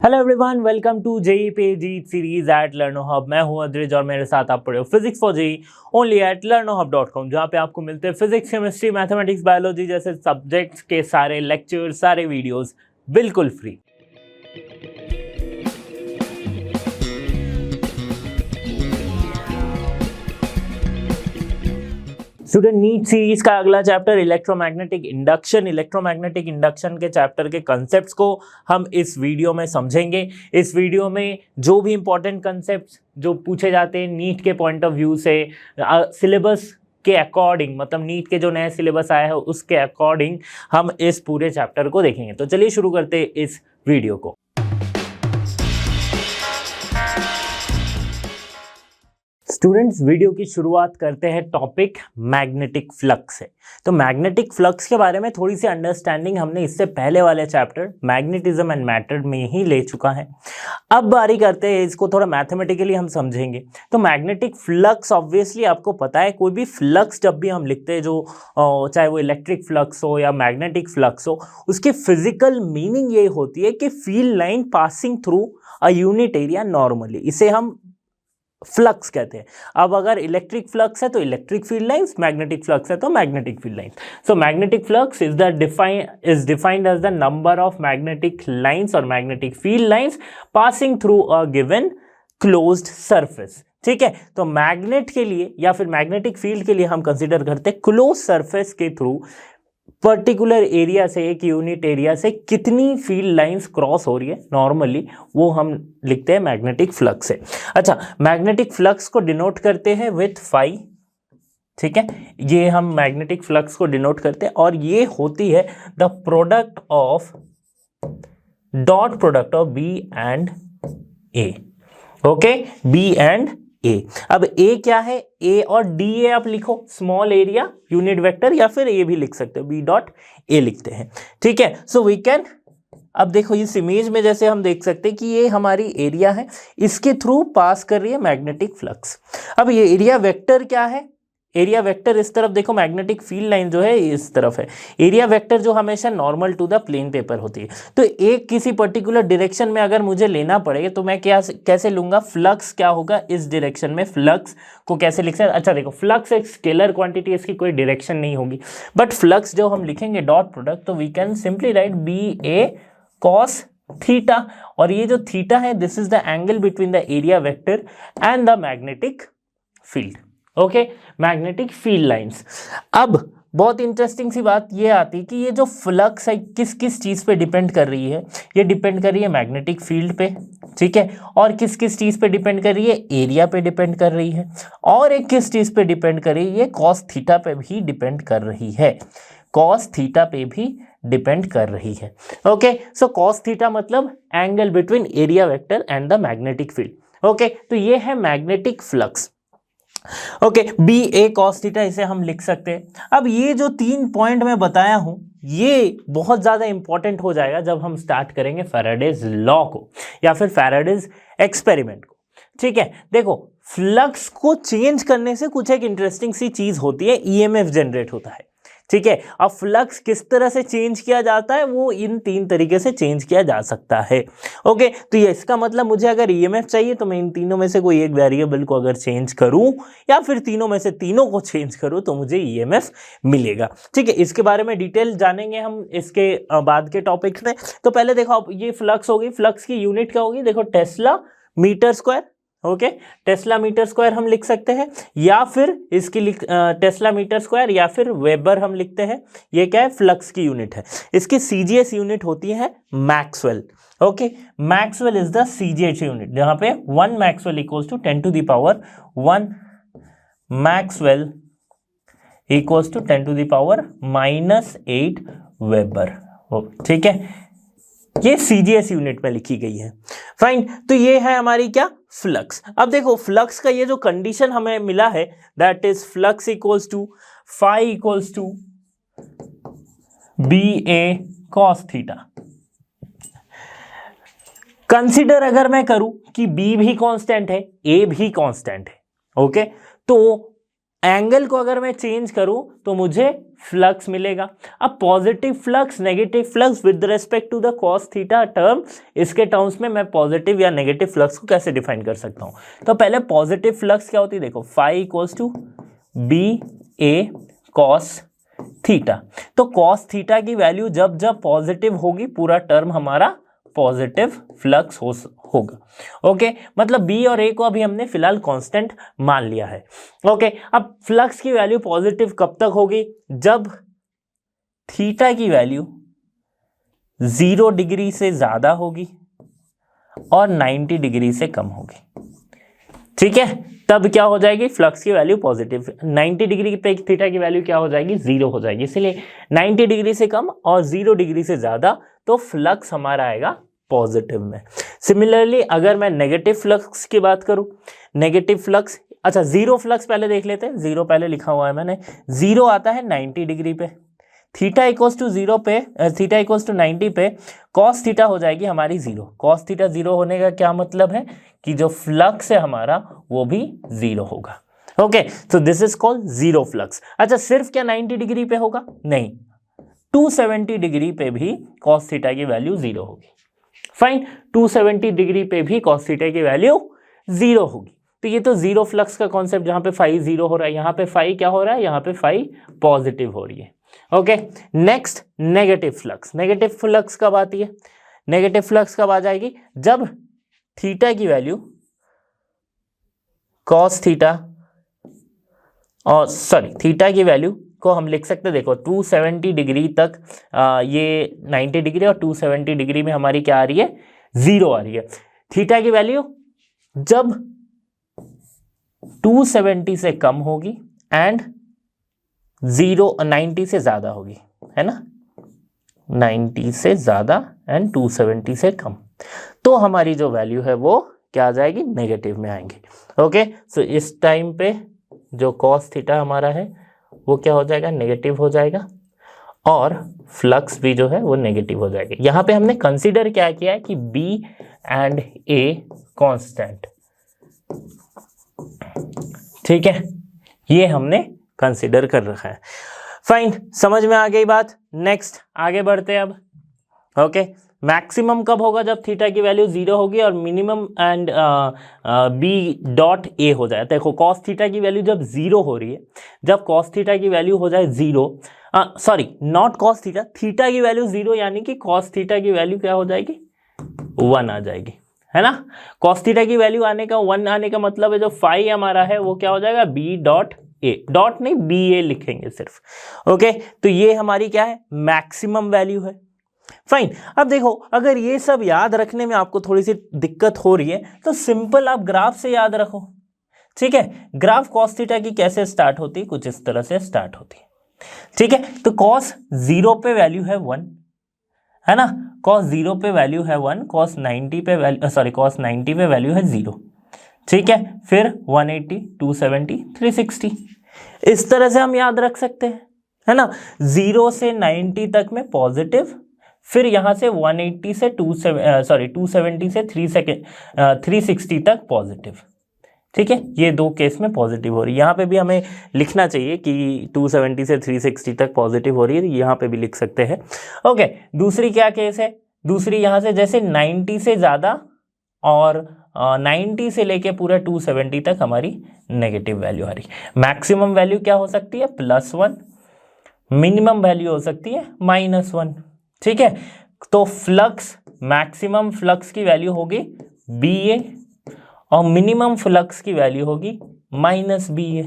Hello everyone, welcome to JEE पे जीत series at Learnohub. मैं हूं अद्रिज और मेरे साथ आप पढ़े हो physics for JEE only at learnohub.com, जहां पे आपको मिलते हैं फिजिक्स, केमिस्ट्री, मैथमेटिक्स, बायोलॉजी जैसे सब्जेक्ट्स के सारे लेक्चर्स, सारे वीडियोस बिल्कुल फ्री। स्टूडेंट, नीट सीरीज का अगला चैप्टर इलेक्ट्रोमैग्नेटिक इंडक्शन के चैप्टर के कंसेप्ट्स को हम इस वीडियो में समझेंगे। इस वीडियो में जो भी इंपॉर्टेंट कंसेप्ट्स जो पूछे जाते हैं नीट के पॉइंट ऑफ व्यू से, सिलेबस के अकॉर्डिंग, मतलब नीट के जो नए सिलेबस आया है उसके अकॉर्डिंग हम इस पूरे चैप्टर को देखेंगे। तो चलिए शुरू करते हैं इस वीडियो को। स्टूडेंट्स, वीडियो की शुरुआत करते हैं टॉपिक मैग्नेटिक फ्लक्स से। तो मैग्नेटिक फ्लक्स के बारे में थोड़ी सी अंडरस्टैंडिंग हमने इससे पहले वाले चैप्टर मैग्नेटिज्म एंड मैटर में ही ले चुका है। अब बारी करते हैं, इसको थोड़ा मैथमेटिकली हम समझेंगे। तो मैग्नेटिक फ्लक्स, ऑब्वियसली आपको पता है, कोई भी फ्लक्स जब भी हम लिखते हैं, जो चाहे वो इलेक्ट्रिक फ्लक्स हो या मैग्नेटिक फ्लक्स हो, उसकी फिजिकल मीनिंग ये होती है कि field line passing through a unit area normally, इसे हम फ्लक्स कहते हैं। अब अगर इलेक्ट्रिक फ्लक्स है तो electric field lines, magnetic flux है तो magnetic field lines. So magnetic flux is defined as the number of magnetic lines और magnetic field lines passing through a given closed surface. ठीक है, तो मैग्नेट के लिए या फिर मैग्नेटिक फील्ड के लिए हम कंसिडर करते हैं क्लोज सरफेस के थ्रू पर्टिकुलर एरिया से, एक यूनिट एरिया से कितनी फील्ड लाइंस क्रॉस हो रही है नॉर्मली, वो हम लिखते हैं मैग्नेटिक फ्लक्स से। अच्छा, मैग्नेटिक फ्लक्स को डिनोट करते हैं विथ फाई। ठीक है, ये हम मैग्नेटिक फ्लक्स को डिनोट करते हैं और ये होती है the product of dot product of B and A. Okay, B and A. अब ए क्या है? ए और डी ए आप लिखो, स्मॉल एरिया यूनिट वेक्टर, या फिर ए भी लिख सकते हो, बी डॉट ए लिखते हैं। ठीक है, सो वी कैन, अब देखो इस इमेज में जैसे हम देख सकते हैं कि ये हमारी एरिया है, इसके थ्रू पास कर रही है मैग्नेटिक फ्लक्स। अब ये एरिया वेक्टर क्या है? एरिया वेक्टर इस तरफ देखो, मैग्नेटिक फील्ड लाइन जो है इस तरफ है। एरिया वेक्टर जो हमेशा normal to the plane paper होती है। तो एक किसी पर्टिकुलर डायरेक्शन में अगर मुझे लेना पड़े तो मैं क्या कैसे लूंगा? फ्लक्स क्या होगा इस डायरेक्शन में, फ्लक्स को कैसे लिख सकते? अच्छा देखो, फ्लक्स एक स्केलर क्वांटिटी, इसकी कोई डायरेक्शन नहीं होगी, बट फ्लक्स जो हम लिखेंगे डॉट प्रोडक्ट, तो we can simply write B A cos theta, और ये जो थीटा है this is the angle between the area vector and the magnetic field. Okay, magnetic field lines. अब बहुत इंटरेस्टिंग सी बात ये आती कि ये जो फ्लक्स है किस किस चीज पे डिपेंड कर रही है? ये डिपेंड कर रही है मैग्नेटिक फील्ड पे, ठीक है, और किस किस चीज पे डिपेंड कर रही है? एरिया पे डिपेंड कर रही है, और एक किस चीज पे डिपेंड कर रही है? ये कॉस थीटा पे भी डिपेंड कर रही है, कॉस थीटा पे भी डिपेंड कर रही है। ओके, सो कॉस थीटा मतलब angle between area vector and the magnetic field. Okay, तो ये है magnetic flux. Okay, B A cos theta, इसे हम लिख सकते हैं। अब ये जो 3 पॉइंट मैं बताया हूं, ये बहुत ज्यादा इंपॉर्टेंट हो जाएगा जब हम स्टार्ट करेंगे फैराडेज लॉ को या फिर फैराडेज एक्सपेरिमेंट को। ठीक है, देखो फ्लक्स को चेंज करने से कुछ एक इंटरेस्टिंग सी चीज होती है, ईएमएफ जनरेट होता है। ठीक है, अब फ्लक्स किस तरह से चेंज किया जाता है? वो इन 3 तरीके से चेंज किया जा सकता है। ओके, तो ये इसका मतलब मुझे अगर ईएमएफ चाहिए तो मैं इन तीनों में से कोई एक वेरिएबल को अगर चेंज करूं या फिर तीनों में से तीनों को चेंज करूं तो मुझे ईएमएफ मिलेगा। ठीक है, इसके बारे में डिटेल जानेंगे हम इसके बाद के टॉपिक्स में। तो पहले देखो, अब ये फ्लक्स होगी, फ्लक्स की यूनिट क्या होगी? देखो tesla metre square. Okay, tesla metre square हम लिख सकते हैं, या फिर इसकी टेस्ला मीटर स्क्वायर या फिर वेबर हम लिखते हैं। ये क्या है? फ्लक्स की यूनिट है। इसकी सीजीएस यूनिट होती है maxwell. Okay, maxwell is the CGS unit, जहां पे 1 maxwell equals to 10 to the power 1 maxwell equals to 10 to the power -8 weber. ठीक है, ये सीजीएस यूनिट में लिखी गई है। फाइन, तो ये है हमारी क्या? फ्लक्स। अब देखो फ्लक्स का ये जो कंडीशन हमें मिला है, that is flux equals to phi equals to B A cos theta. Consider अगर मैं करूं कि बी भी कांस्टेंट है, ए भी कांस्टेंट है, ओके, तो एंगल को अगर मैं चेंज करूं तो मुझे फ्लक्स मिलेगा। अब positive flux, negative flux with respect to the cos theta term, इसके टर्म्स में मैं पॉजिटिव या नेगेटिव फ्लक्स को कैसे डिफाइन कर सकता हूं? तो पहले पॉजिटिव फ्लक्स क्या होती है, देखो phi equals to B A cos theta. तो कॉस थीटा की वैल्यू जब जब पॉजिटिव होगी पूरा टर्म हमारा पॉजिटिव फ्लक्स होगा। ओके, मतलब बी और ए को अभी हमने फिलहाल कांस्टेंट मान लिया है। ओके, अब फ्लक्स की वैल्यू पॉजिटिव कब तक होगी? जब थीटा की वैल्यू 0 डिग्री से ज्यादा होगी और 90 डिग्री से कम होगी। ठीक है, तब क्या हो जाएगी? फ्लक्स की वैल्यू पॉजिटिव। 90 डिग्री पे थीटा की वैल्यू क्या हो जाएगी? 0 हो जाएगी। इसलिए 90 डिग्री से कम और 0 डिग्री से ज्यादा तो फ्लक्स हमारा आएगा पॉजिटिव में। सिमिलरली अगर मैं नेगेटिव फ्लक्स की बात करूं, नेगेटिव फ्लक्स, अच्छा जीरो फ्लक्स पहले देख लेते हैं। जीरो पहले लिखा हुआ है मैंने, जीरो आता है 90 डिग्री पे, थीटा इक्वल्स टू 0 पे, थीटा इक्वल्स टू 90 पे कॉस थीटा हो जाएगी हमारी 0। कॉस थीटा 0 होने का क्या मतलब है कि जो फ्लक्स है हमारा वो भी 0 होगा। Okay, so this is called zero flux. अच्छा, सिर्फ क्या 90 डिग्री पे होगा? नहीं, 270 डिग्री पे भी कॉस थीटा की वैल्यू 0 होगी। फाइन, 270 डिग्री पे भी कॉस थीटा की वैल्यू 0 होगी। तो ये तो जीरो फ्लक्स का कॉन्सेप्ट, जहां पे फाई 0 हो रहा है, यहाँ पे फाई क्या हो रहा है? यहाँ पे फाई पॉजिटिव हो रही है। Okay, next negative flux. Negative flux कब आती है? नेगेटिव फ्लक्स कब आ जाएगी? जब थीटा की वैल्यू कॉस थीटा, और सॉरी थीटा की वैल्यू को हम लिख सकते हैं, देखो 270 डिग्री तक ये 90 डिग्री और 270 डिग्री में हमारी क्या आ रही है? 0 आ रही है। थीटा की वैल्यू जब 270 से कम होगी एंड 90 से ज्यादा होगी, है ना, 90 से ज्यादा एंड 270 से कम, तो हमारी जो वैल्यू है वो क्या आ जाएगी? नेगेटिव में आएंगे। ओके, सो इस टाइम पे जो कॉस थीटा हमारा है वो क्या हो जाएगा? नेगेटिव हो जाएगा, और फ्लक्स भी जो है वो नेगेटिव हो जाएगा। यहां पे हमने कंसीडर क्या किया है कि बी एंड ए कांस्टेंट, ठीक है, ये हमने कंसीडर कर रखा है। फाइन, समझ में आ गई बात। नेक्स्ट आगे बढ़ते हैं अब। ओके, मैक्सिमम कब होगा? जब थीटा की वैल्यू 0 होगी और minimum and B dot A हो जाए। देखो कॉस थीटा की वैल्यू जब 0 हो रही है, जब कॉस थीटा की वैल्यू हो जाए 0, sorry not cos theta, theta की वैल्यू 0 यानी कि कॉस थीटा की वैल्यू क्या हो जाएगी? 1 आ जाएगी, है ना। कॉस थीटा की वैल्यू आने का 1 आने का मतलब है जो फाई हमारा है वो क्या हो जाएगा? बी डॉट ए, डॉट नहीं बी ए लिखेंगे सिर्फ। ओके, तो ये हमारी क्या है? मैक्सिमम वैल्यू है। फाइन, अब देखो अगर ये सब याद रखने में आपको थोड़ी सी दिक्कत हो रही है तो सिंपल आप ग्राफ से याद रखो। ठीक है, ग्राफ कॉस थीटा की कैसे स्टार्ट होती है? कुछ इस तरह से स्टार्ट होती है। ठीक है, तो कॉस 0 पे वैल्यू है 1, है ना, कॉस 0 पे वैल्यू है 1, कॉस 90 पे वैल्यू, सॉरी कॉस 90 पे वैल्यू है 0। ठीक है, फिर 180, 270, 360, इस तरह से हम याद रख सकते हैं, है ना। 0 से 90 तक में पॉजिटिव, फिर यहां से 180 से 270 से 360 तक पॉजिटिव। ठीक है, ये दो केस में पॉजिटिव हो रही है। यहाँ पे भी हमें लिखना चाहिए कि 270 से 360 तक पॉजिटिव हो रही है, यहाँ पे भी लिख सकते हैं। ओके, दूसरी क्या केस है? दूसरी यहाँ से जैसे 90 से ज़्यादा और 90 से लेके पूरा 270 तक हमारी नेगेटिव वैल्यू आ रही है। मैक्सिमम वैल्यू क्या हो सकती है? +1, मिनिमम वैल्यू हो सकती है -1। ठीक है, तो फ्लक्स, मैक्सिमम फ्लक्स की वैल्यू होगी BA और मिनिमम फ्लक्स की वैल्यू होगी -BA।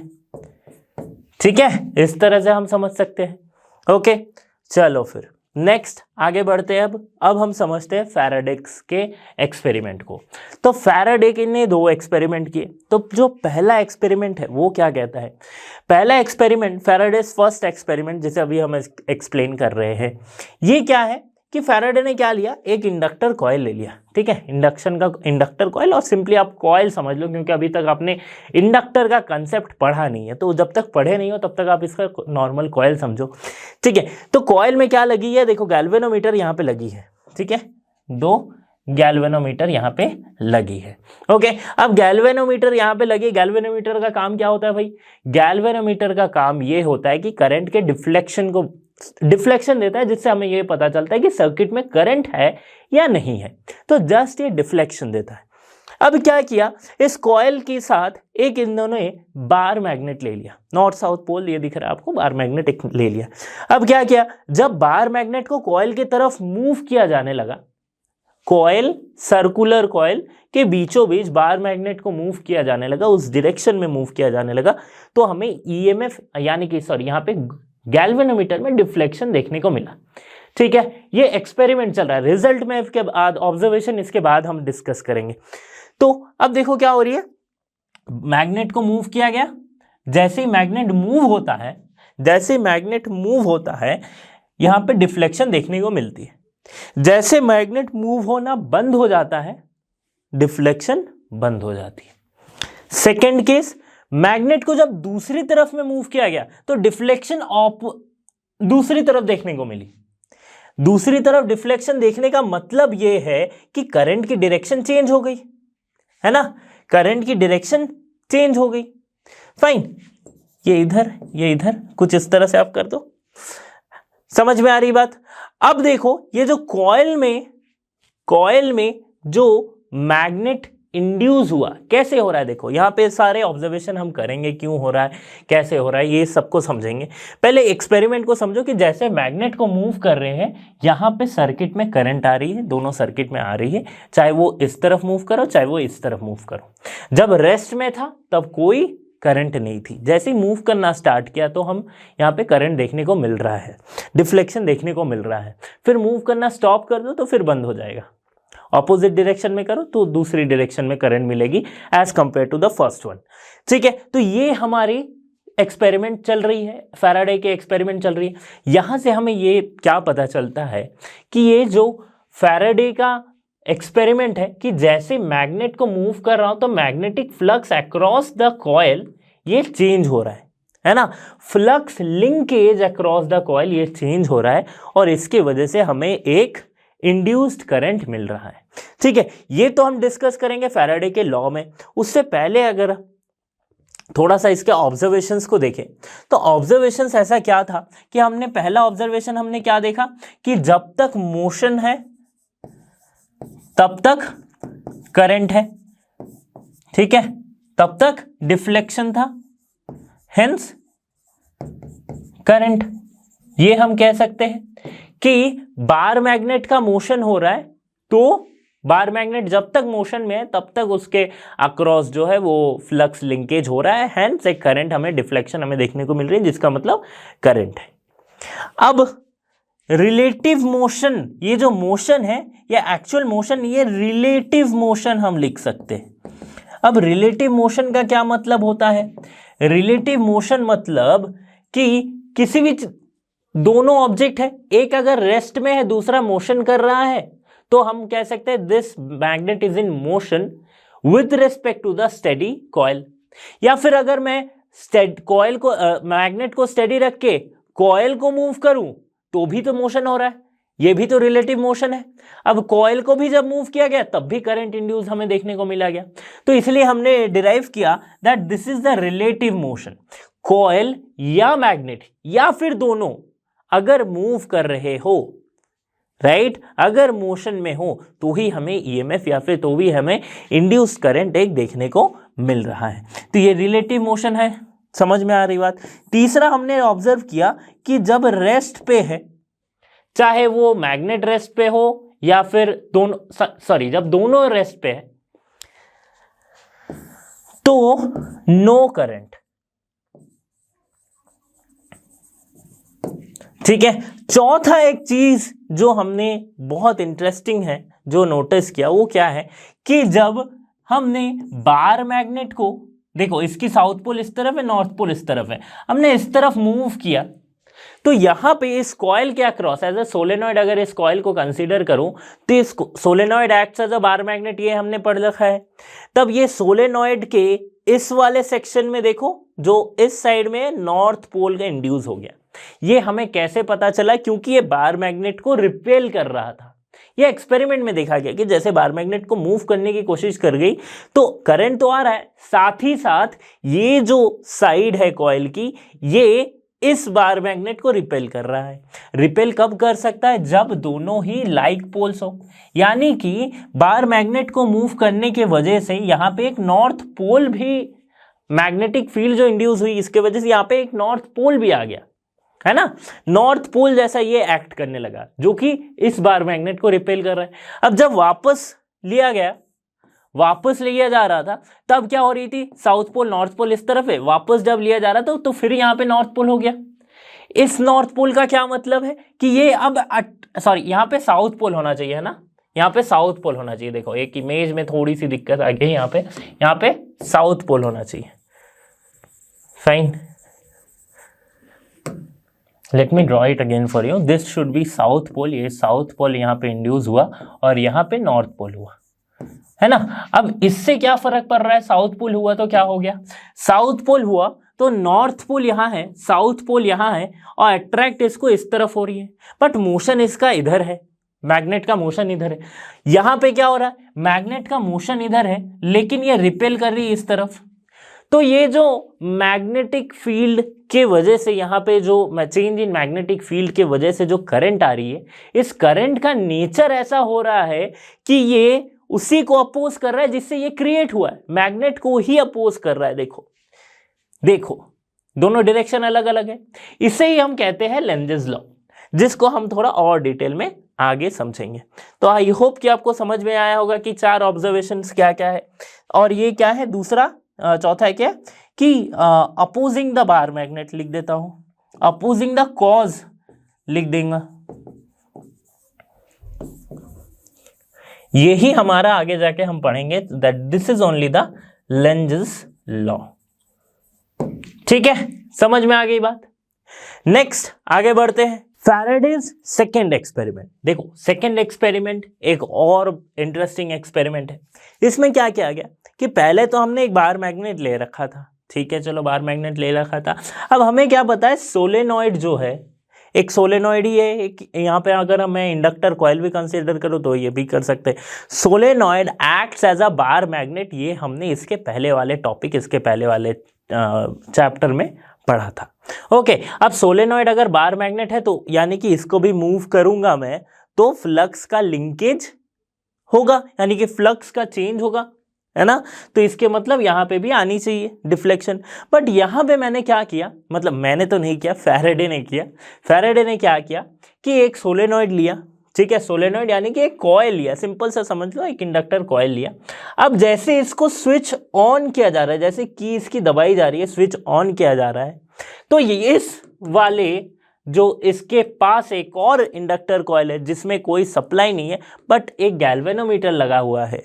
ठीक है, इस तरह से हम समझ सकते हैं। ओके, चलो फिर नेक्स्ट आगे बढ़ते हैं। अब हम समझते हैं फैराडेस के एक्सपेरिमेंट को। तो फैराडे ने 2 एक्सपेरिमेंट किए। तो जो पहला एक्सपेरिमेंट है वो क्या कहता है? पहला एक्सपेरिमेंट, फैराडेस फर्स्ट एक्सपेरिमेंट जिसे अभी हम एक्सप्लेन कर रहे हैं, ये क्या है कि फैराडे ने क्या लिया? एक इंडक्टर कॉइल ले लिया। ठीक है, इंडक्टर कॉइल, और सिंपली आप कॉइल समझ लो क्योंकि अभी तक आपने इंडक्टर का कंसेप्ट पढ़ा नहीं है, तो जब तक पढ़े नहीं हो तब तक आप इसका नॉर्मल कॉइल समझो। ठीक है, तो कॉइल में क्या लगी है? देखो गैल्वेनोमीटर यहाँ पे लगी है। ठीक है, 2 गैल्वेनोमीटर यहाँ पे लगी है। ओके, अब गैल्वेनोमीटर यहाँ पे लगी, गैल्वेनोमीटर का काम क्या होता है भाई? गैल्वेनोमीटर का काम ये होता है कि करंट के डिफ्लेक्शन देता है, जिससे हमें ये पता चलता है कि सर्किट में करंट है या नहीं है। तो जस्ट ये डिफ्लेक्शन देता है। अब क्या किया, इस कॉइल के साथ एक इन दोनों ने बार मैग्नेट ले लिया, नॉर्थ साउथ पोल ये दिख रहा है आपको, बार मैग्नेट एक ले लिया। अब क्या किया, जब बार मैग्नेट को कॉइल की तरफ मूव किया जाने लगा, कॉइल, सर्कुलर कॉइल के बीचों बीच बार मैग्नेट को मूव किया जाने लगा, उस डायरेक्शन में मूव किया जाने लगा, तो हमें ईएमएफ यानी कि यहाँ पे गैल्वेनोमीटर में डिफ्लेक्शन देखने को मिला। ठीक है, ये एक्सपेरिमेंट चल रहा है, रिजल्ट में इसके बाद ऑब्जर्वेशन इसके बाद हम डिस्कस करेंगे। तो अब देखो क्या हो रही है, मैग्नेट को मूव किया गया, जैसे ही मैग्नेट मूव होता है, जैसे मैग्नेट मूव होता है यहां पे डिफ्लेक्शन देखने को मिलती है। जैसे मैग्नेट मूव होना बंद हो जाता है, डिफ्लेक्शन बंद हो जाती है। सेकेंड केस, मैग्नेट को जब दूसरी तरफ में मूव किया गया तो डिफ्लेक्शन दूसरी तरफ देखने को मिली। दूसरी तरफ डिफ्लेक्शन देखने का मतलब यह है कि करंट की डायरेक्शन चेंज हो गई, है ना, करंट की डायरेक्शन चेंज हो गई। फाइन, ये इधर कुछ इस तरह से आप कर दो, समझ में आ रही बात। अब देखो ये जो कॉइल में जो मैग्नेट इंड्यूस हुआ, कैसे हो रहा है, देखो यहाँ पे सारे ऑब्जर्वेशन हम करेंगे, क्यों हो रहा है, कैसे हो रहा है, ये सबको समझेंगे। पहले एक्सपेरिमेंट को समझो कि जैसे मैग्नेट को मूव कर रहे हैं, यहाँ पे सर्किट में करंट आ रही है, दोनों सर्किट में आ रही है, चाहे वो इस तरफ मूव करो चाहे वो इस तरफ मूव करो। जब रेस्ट में था तब कोई करंट नहीं थी, जैसे ही मूव करना स्टार्ट किया तो हम यहाँ पे करंट देखने को मिल रहा है, डिफ्लेक्शन देखने को मिल रहा है। फिर मूव करना स्टॉप कर दो तो फिर बंद हो जाएगा, ऑपोजिट डायरेक्शन में करो तो दूसरी डायरेक्शन में करंट मिलेगी as compare to the first one. ठीक है, तो ये हमारी एक्सपेरिमेंट चल रही है, फैराडे के एक्सपेरिमेंट चल रही है। यहां से हमें ये क्या पता चलता है कि ये जो फैराडे का एक्सपेरिमेंट है कि जैसे मैग्नेट को मूव कर रहा हूं तो magnetic flux across the coil ये चेंज हो रहा है ना, flux linkage across the coil ये चेंज हो रहा है, और इसकी वजह से हमें एक इंड्यूस्ड करंट मिल रहा है। ठीक है, ये तो हम डिस्कस करेंगे फैराडे के लॉ में। उससे पहले अगर थोड़ा सा इसके ऑब्जर्वेशंस को देखें तो ऑब्जर्वेशंस ऐसा क्या था कि हमने पहला ऑब्जर्वेशन हमने क्या देखा कि जब तक मोशन है तब तक करंट है, ठीक है, तब तक डिफ्लेक्शन था, हेंस करंट। ये हम कह सकते हैं कि बार मैग्नेट का मोशन हो रहा है, तो बार मैग्नेट जब तक मोशन में है तब तक उसके अक्रॉस जो है वो फ्लक्स लिंकेज हो रहा है, हेंस एक करंट हमें, डिफ्लेक्शन हमें देखने को मिल रही है, जिसका मतलब करंट है। अब रिलेटिव मोशन, ये जो मोशन है या एक्चुअल मोशन, ये रिलेटिव मोशन हम लिख सकते हैं। अब रिलेटिव मोशन का क्या मतलब होता है? रिलेटिव मोशन मतलब कि किसी भी दोनों ऑब्जेक्ट है, एक अगर रेस्ट में है दूसरा मोशन कर रहा है, तो हम कह सकते हैं this magnet is in motion with respect to the steady coil. या फिर अगर मैं कॉइल को मैग्नेट को स्टेडी रख के कॉइल को मूव करूं तो भी तो मोशन हो रहा है, ये भी तो रिलेटिव मोशन है। अब कॉइल को भी जब मूव किया गया तब भी करंट इंड्यूस हमें देखने को मिला गया, तो इसलिए हमने डिराइव किया that this is the relative motion. Coil या मैग्नेट या फिर दोनों अगर मूव कर रहे हो, राइट, अगर मोशन में हो तो ही हमें ईएमएफ या फिर तो भी हमें इंड्यूस्ड करंट एक देखने को मिल रहा है। तो ये रिलेटिव मोशन है, समझ में आ रही बात। तीसरा हमने ऑब्जर्व किया कि जब रेस्ट पे है, चाहे वो मैग्नेट रेस्ट पे हो या फिर जब दोनों रेस्ट पे है तो नो करंट। ठीक है, चौथा एक चीज जो हमने बहुत इंटरेस्टिंग है जो नोटिस किया वो क्या है कि जब हमने बार मैग्नेट को, देखो इसकी साउथ पोल इस तरफ है, नॉर्थ पोल इस तरफ है, हमने इस तरफ मूव किया तो यहां पे इस कॉइल के अक्रॉस एज ए सोलेनॉइड, अगर इस कॉइल को कंसीडर करूं तो इस solenoid acts as a bar magnet, ये हमने पढ़ रखा है। तब ये सोलेनॉइड के इस वाले सेक्शन में देखो जो इस साइड में नॉर्थ पोल का इंड्यूस हो गया। ये हमें कैसे पता चला? क्योंकि ये बार मैग्नेट को रिपेल कर रहा था, ये एक्सपेरिमेंट में देखा गया कि जैसे बार मैग्नेट को मूव करने की कोशिश कर गई तो करंट तो आ रहा है, साथ ही साथ ये जो साइड है कॉइल की ये इस बार मैग्नेट को रिपेल कर रहा है। रिपेल कब कर सकता है? जब दोनों ही लाइक पोल्स हो, यानी कि बार मैग्नेट को मूव करने के वजह से यहाँ पे एक नॉर्थ पोल भी, मैग्नेटिक फील्ड जो इंड्यूस हुई इसके वजह से यहाँ पे एक नॉर्थ पोल भी आ गया, है ना। नॉर्थ पोल जैसा ये एक्ट करने लगा जो कि इस बार मैग्नेट को रिपेल कर रहा है। अब जब वापस लिया जा रहा था तब क्या हो रही थी? साउथ पोल नॉर्थ पोल इस तरफ है, वापस जब लिया जा रहा था तो फिर यहाँ पे नॉर्थ पोल हो गया। इस नॉर्थ पोल का क्या मतलब है कि ये अब यहाँ पे साउथ पोल होना चाहिए, है ना, यहाँ पे साउथ पोल होना चाहिए। देखो एक इमेज में थोड़ी सी दिक्कत आ गई, यहाँ पे साउथ पोल होना चाहिए। Fine, let me draw it again for you. This should be south pole, ये साउथ पोल यहाँ पे इंड्यूस हुआ और यहाँ पे नॉर्थ पोल हुआ, है ना। अब इससे क्या फर्क पड़ रहा है? साउथ पोल हुआ तो क्या हो गया? साउथ पोल हुआ तो नॉर्थ पोल यहाँ है, साउथ पोल यहाँ है और अट्रैक्ट इसको इस तरफ हो रही है, बट मोशन इसका इधर है, मैग्नेट का मोशन इधर है। यहाँ पे क्या हो रहा है? मैग्नेट का मोशन इधर है लेकिन ये रिपेल कर रही है इस तरफ। तो ये जो मैग्नेटिक फील्ड के वजह से यहाँ पे जो चेंज इन मैग्नेटिक फील्ड के वजह से जो करंट आ रही है, इस करंट का नेचर ऐसा हो रहा है कि ये उसी को अपोज कर रहा है जिससे ये क्रिएट हुआ है, मैग्नेट को ही अपोज कर रहा है। देखो दोनों डायरेक्शन अलग अलग है। इसे ही हम कहते हैं लेंजेस लॉ, जिसको हम थोड़ा और डिटेल में आगे समझेंगे। तो आई होप कि आपको समझ में आया होगा कि 4 ऑब्जर्वेशंस क्या क्या है और ये क्या है। दूसरा चौथा है क्या कि अपोजिंग द बार मैग्नेट लिख देता हूं, अपोजिंग द कॉज लिख देंगे। यही हमारा आगे जाके हम पढ़ेंगे that this is only the Lenz's law. ठीक है, समझ में आ गई बात। नेक्स्ट आगे बढ़ते हैं, फैराडेज सेकेंड एक्सपेरिमेंट। देखो सेकेंड एक्सपेरिमेंट एक और इंटरेस्टिंग एक्सपेरिमेंट है। इसमें क्या किया गया कि पहले तो हमने एक बार मैग्नेट ले रखा था, ठीक है, चलो बार मैग्नेट ले रखा था। अब हमें क्या पता है, सोलेनॉइड जो है एक सोलेनॉइड ही है, एक यहाँ पे अगर मैं इंडक्टर कॉइल भी कंसीडर करूँ तो ये भी कर सकते हैं। Solenoid acts as a bar magnet, ये हमने इसके पहले वाले टॉपिक, इसके पहले वाले चैप्टर में पढ़ा था। ओके, अब सोलेनॉइड अगर बार मैग्नेट है तो यानी कि इसको भी मूव करूंगा मैं तो फ्लक्स का लिंकेज होगा, यानी कि फ्लक्स का चेंज होगा, है ना। तो इसके मतलब यहाँ पे भी आनी चाहिए डिफ्लेक्शन। बट यहाँ पे मैंने क्या किया, मतलब मैंने तो नहीं किया, फैराडे ने किया। फैराडे ने क्या किया कि एक सोलेनॉइड लिया, ठीक है, सोलेनॉइड यानी कि एक कॉइल लिया, सिंपल सा समझ लो, एक इंडक्टर कॉइल लिया। अब जैसे इसको स्विच ऑन किया जा रहा है, जैसे की इसकी दबाई जा रही है, स्विच ऑन किया जा रहा है, तो ये इस वाले जो इसके पास एक और इंडक्टर कॉइल है जिसमें कोई सप्लाई नहीं है बट एक गैल्वेनोमीटर लगा हुआ है,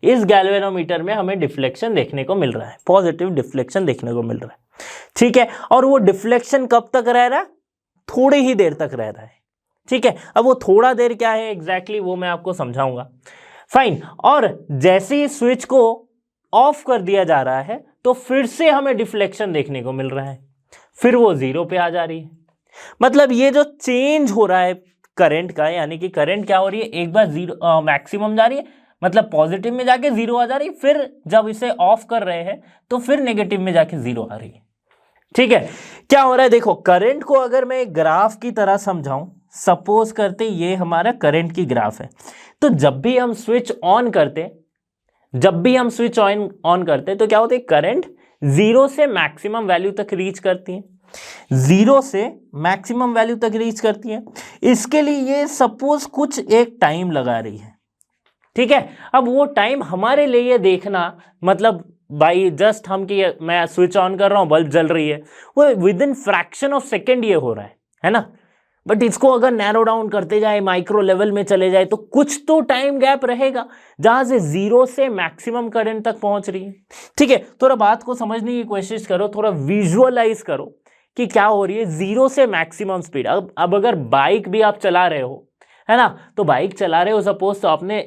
इस गैल्वेनोमीटर में हमें डिफ्लेक्शन देखने को मिल रहा है, पॉजिटिव डिफ्लेक्शन देखने को मिल रहा है, ठीक है। और वो डिफ्लेक्शन कब तक रह रहा है? थोड़ी ही देर तक रह रहा है, ठीक है। अब वो थोड़ा देर क्या है एग्जैक्टली वो मैं आपको समझाऊंगा। फाइन, और जैसे ही स्विच को ऑफ कर दिया जा रहा है तो फिर से हमें डिफ्लेक्शन देखने को मिल रहा है, फिर वो 0 पे आ जा रही है। मतलब ये जो चेंज हो रहा है करंट का, यानी कि करंट क्या हो रही है, एक बार 0 मैक्सिमम जा रही है, मतलब पॉजिटिव में जाके 0 आ जा रही है, फिर जब इसे ऑफ कर रहे हैं तो फिर नेगेटिव में जाके 0 आ रही है, ठीक है। क्या हो रहा है देखो, करंट को अगर मैं एक ग्राफ की तरह समझाऊं, सपोज करते ये हमारा करंट की ग्राफ है, तो जब भी हम स्विच ऑन करते तो क्या होता है, करंट 0 से मैक्सिमम वैल्यू तक रीच करती है, 0 से मैक्सिमम वैल्यू तक रीच करती है। इसके लिए ये सपोज कुछ एक टाइम लगा रही है, ठीक है। अब वो टाइम हमारे लिए देखना, मतलब बाई जस्ट हम कि मैं स्विच ऑन कर रहा हूं, बल्ब जल रही है, वो with in fraction of second ये हो रहा है ना। बट इसको अगर नैरो डाउन करते जाए, माइक्रो लेवल में चले जाए, तो कुछ तो टाइम गैप रहेगा जहां से 0 से मैक्सिमम करंट तक पहुंच रही है, ठीक है। थोड़ा बात को समझने की कोशिश करो, थोड़ा विजुअलाइज करो कि क्या हो रही है 0 से मैक्सिमम स्पीड। अब अगर बाइक भी आप चला रहे हो, है ना, तो बाइक चला रहे हो सपोज, तो आपने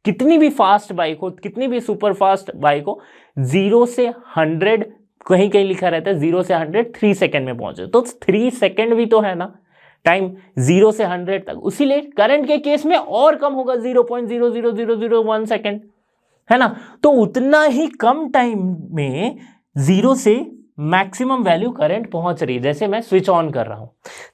कितनी भी फास्ट बाइक हो, कितनी भी सुपर फास्ट बाइक हो, 0 से 100 कहीं कहीं लिखा रहता है 0 से 100 3 सेकंड में पहुंचे, तो 3 सेकंड भी तो है ना, टाइम 0 से 100 तक, उसीलिए करंट के केस में और कम होगा 0.00001 सेकेंड, है ना। तो उतना ही कम टाइम में 0 से मैक्सिमम वैल्यू करंट पहुंच रही है। जैसे मैं स्विच ऑन कर रहा हूं,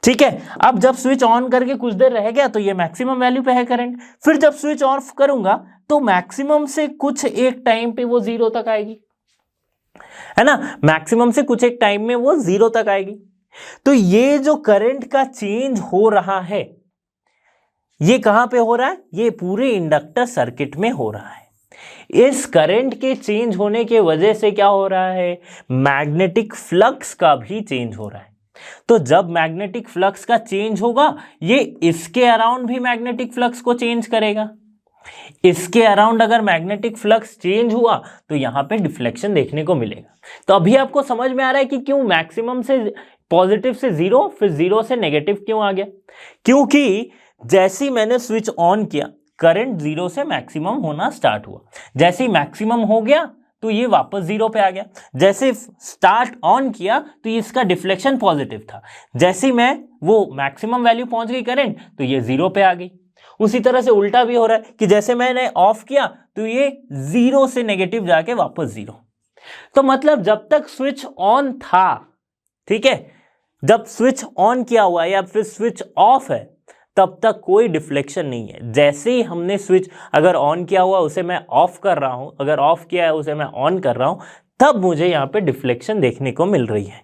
ठीक है, अब जब स्विच ऑन करके कुछ देर रह गया तो ये मैक्सिमम वैल्यू पे है करंट, फिर जब स्विच ऑफ करूंगा तो मैक्सिमम से कुछ एक टाइम पे वो 0 तक आएगी, है ना, मैक्सिमम से कुछ एक टाइम में वो 0 तक आएगी। तो ये जो करंट का चेंज हो रहा है ये कहां पे हो रहा है, ये पूरे इंडक्टर सर्किट में हो रहा है। इस करंट के चेंज होने के वजह से क्या हो रहा है, मैग्नेटिक फ्लक्स का भी चेंज हो रहा है। तो जब मैग्नेटिक फ्लक्स का चेंज होगा ये इसके अराउंड भी मैग्नेटिक फ्लक्स को चेंज करेगा। इसके अराउंड अगर मैग्नेटिक फ्लक्स चेंज हुआ तो यहां पे डिफ्लेक्शन देखने को मिलेगा। तो अभी आपको समझ में आ रहा है कि क्यों मैक्सिमम से पॉजिटिव से 0 फिर 0 से नेगेटिव क्यों आ गया, क्योंकि जैसे ही मैंने स्विच ऑन किया करंट 0 से मैक्सिमम होना स्टार्ट हुआ, जैसे ही मैक्सिमम हो गया तो ये वापस 0 पे आ गया। जैसे स्टार्ट ऑन किया तो इसका डिफ्लेक्शन पॉजिटिव था, जैसे ही मैं वो मैक्सिमम वैल्यू पहुंच गई करंट तो ये 0 पे आ गई। उसी तरह से उल्टा भी हो रहा है कि जैसे मैंने ऑफ किया तो ये 0 से नेगेटिव जाके वापस 0। तो मतलब जब तक स्विच ऑन था, ठीक है, जब स्विच ऑन किया हुआ है या फिर स्विच ऑफ है तब तक कोई डिफ्लेक्शन नहीं है। जैसे ही हमने स्विच अगर ऑन किया हुआ उसे मैं ऑफ कर रहा हूं, अगर ऑफ किया है उसे मैं ऑन कर रहा हूं, तब मुझे यहां पे डिफ्लेक्शन देखने को मिल रही है।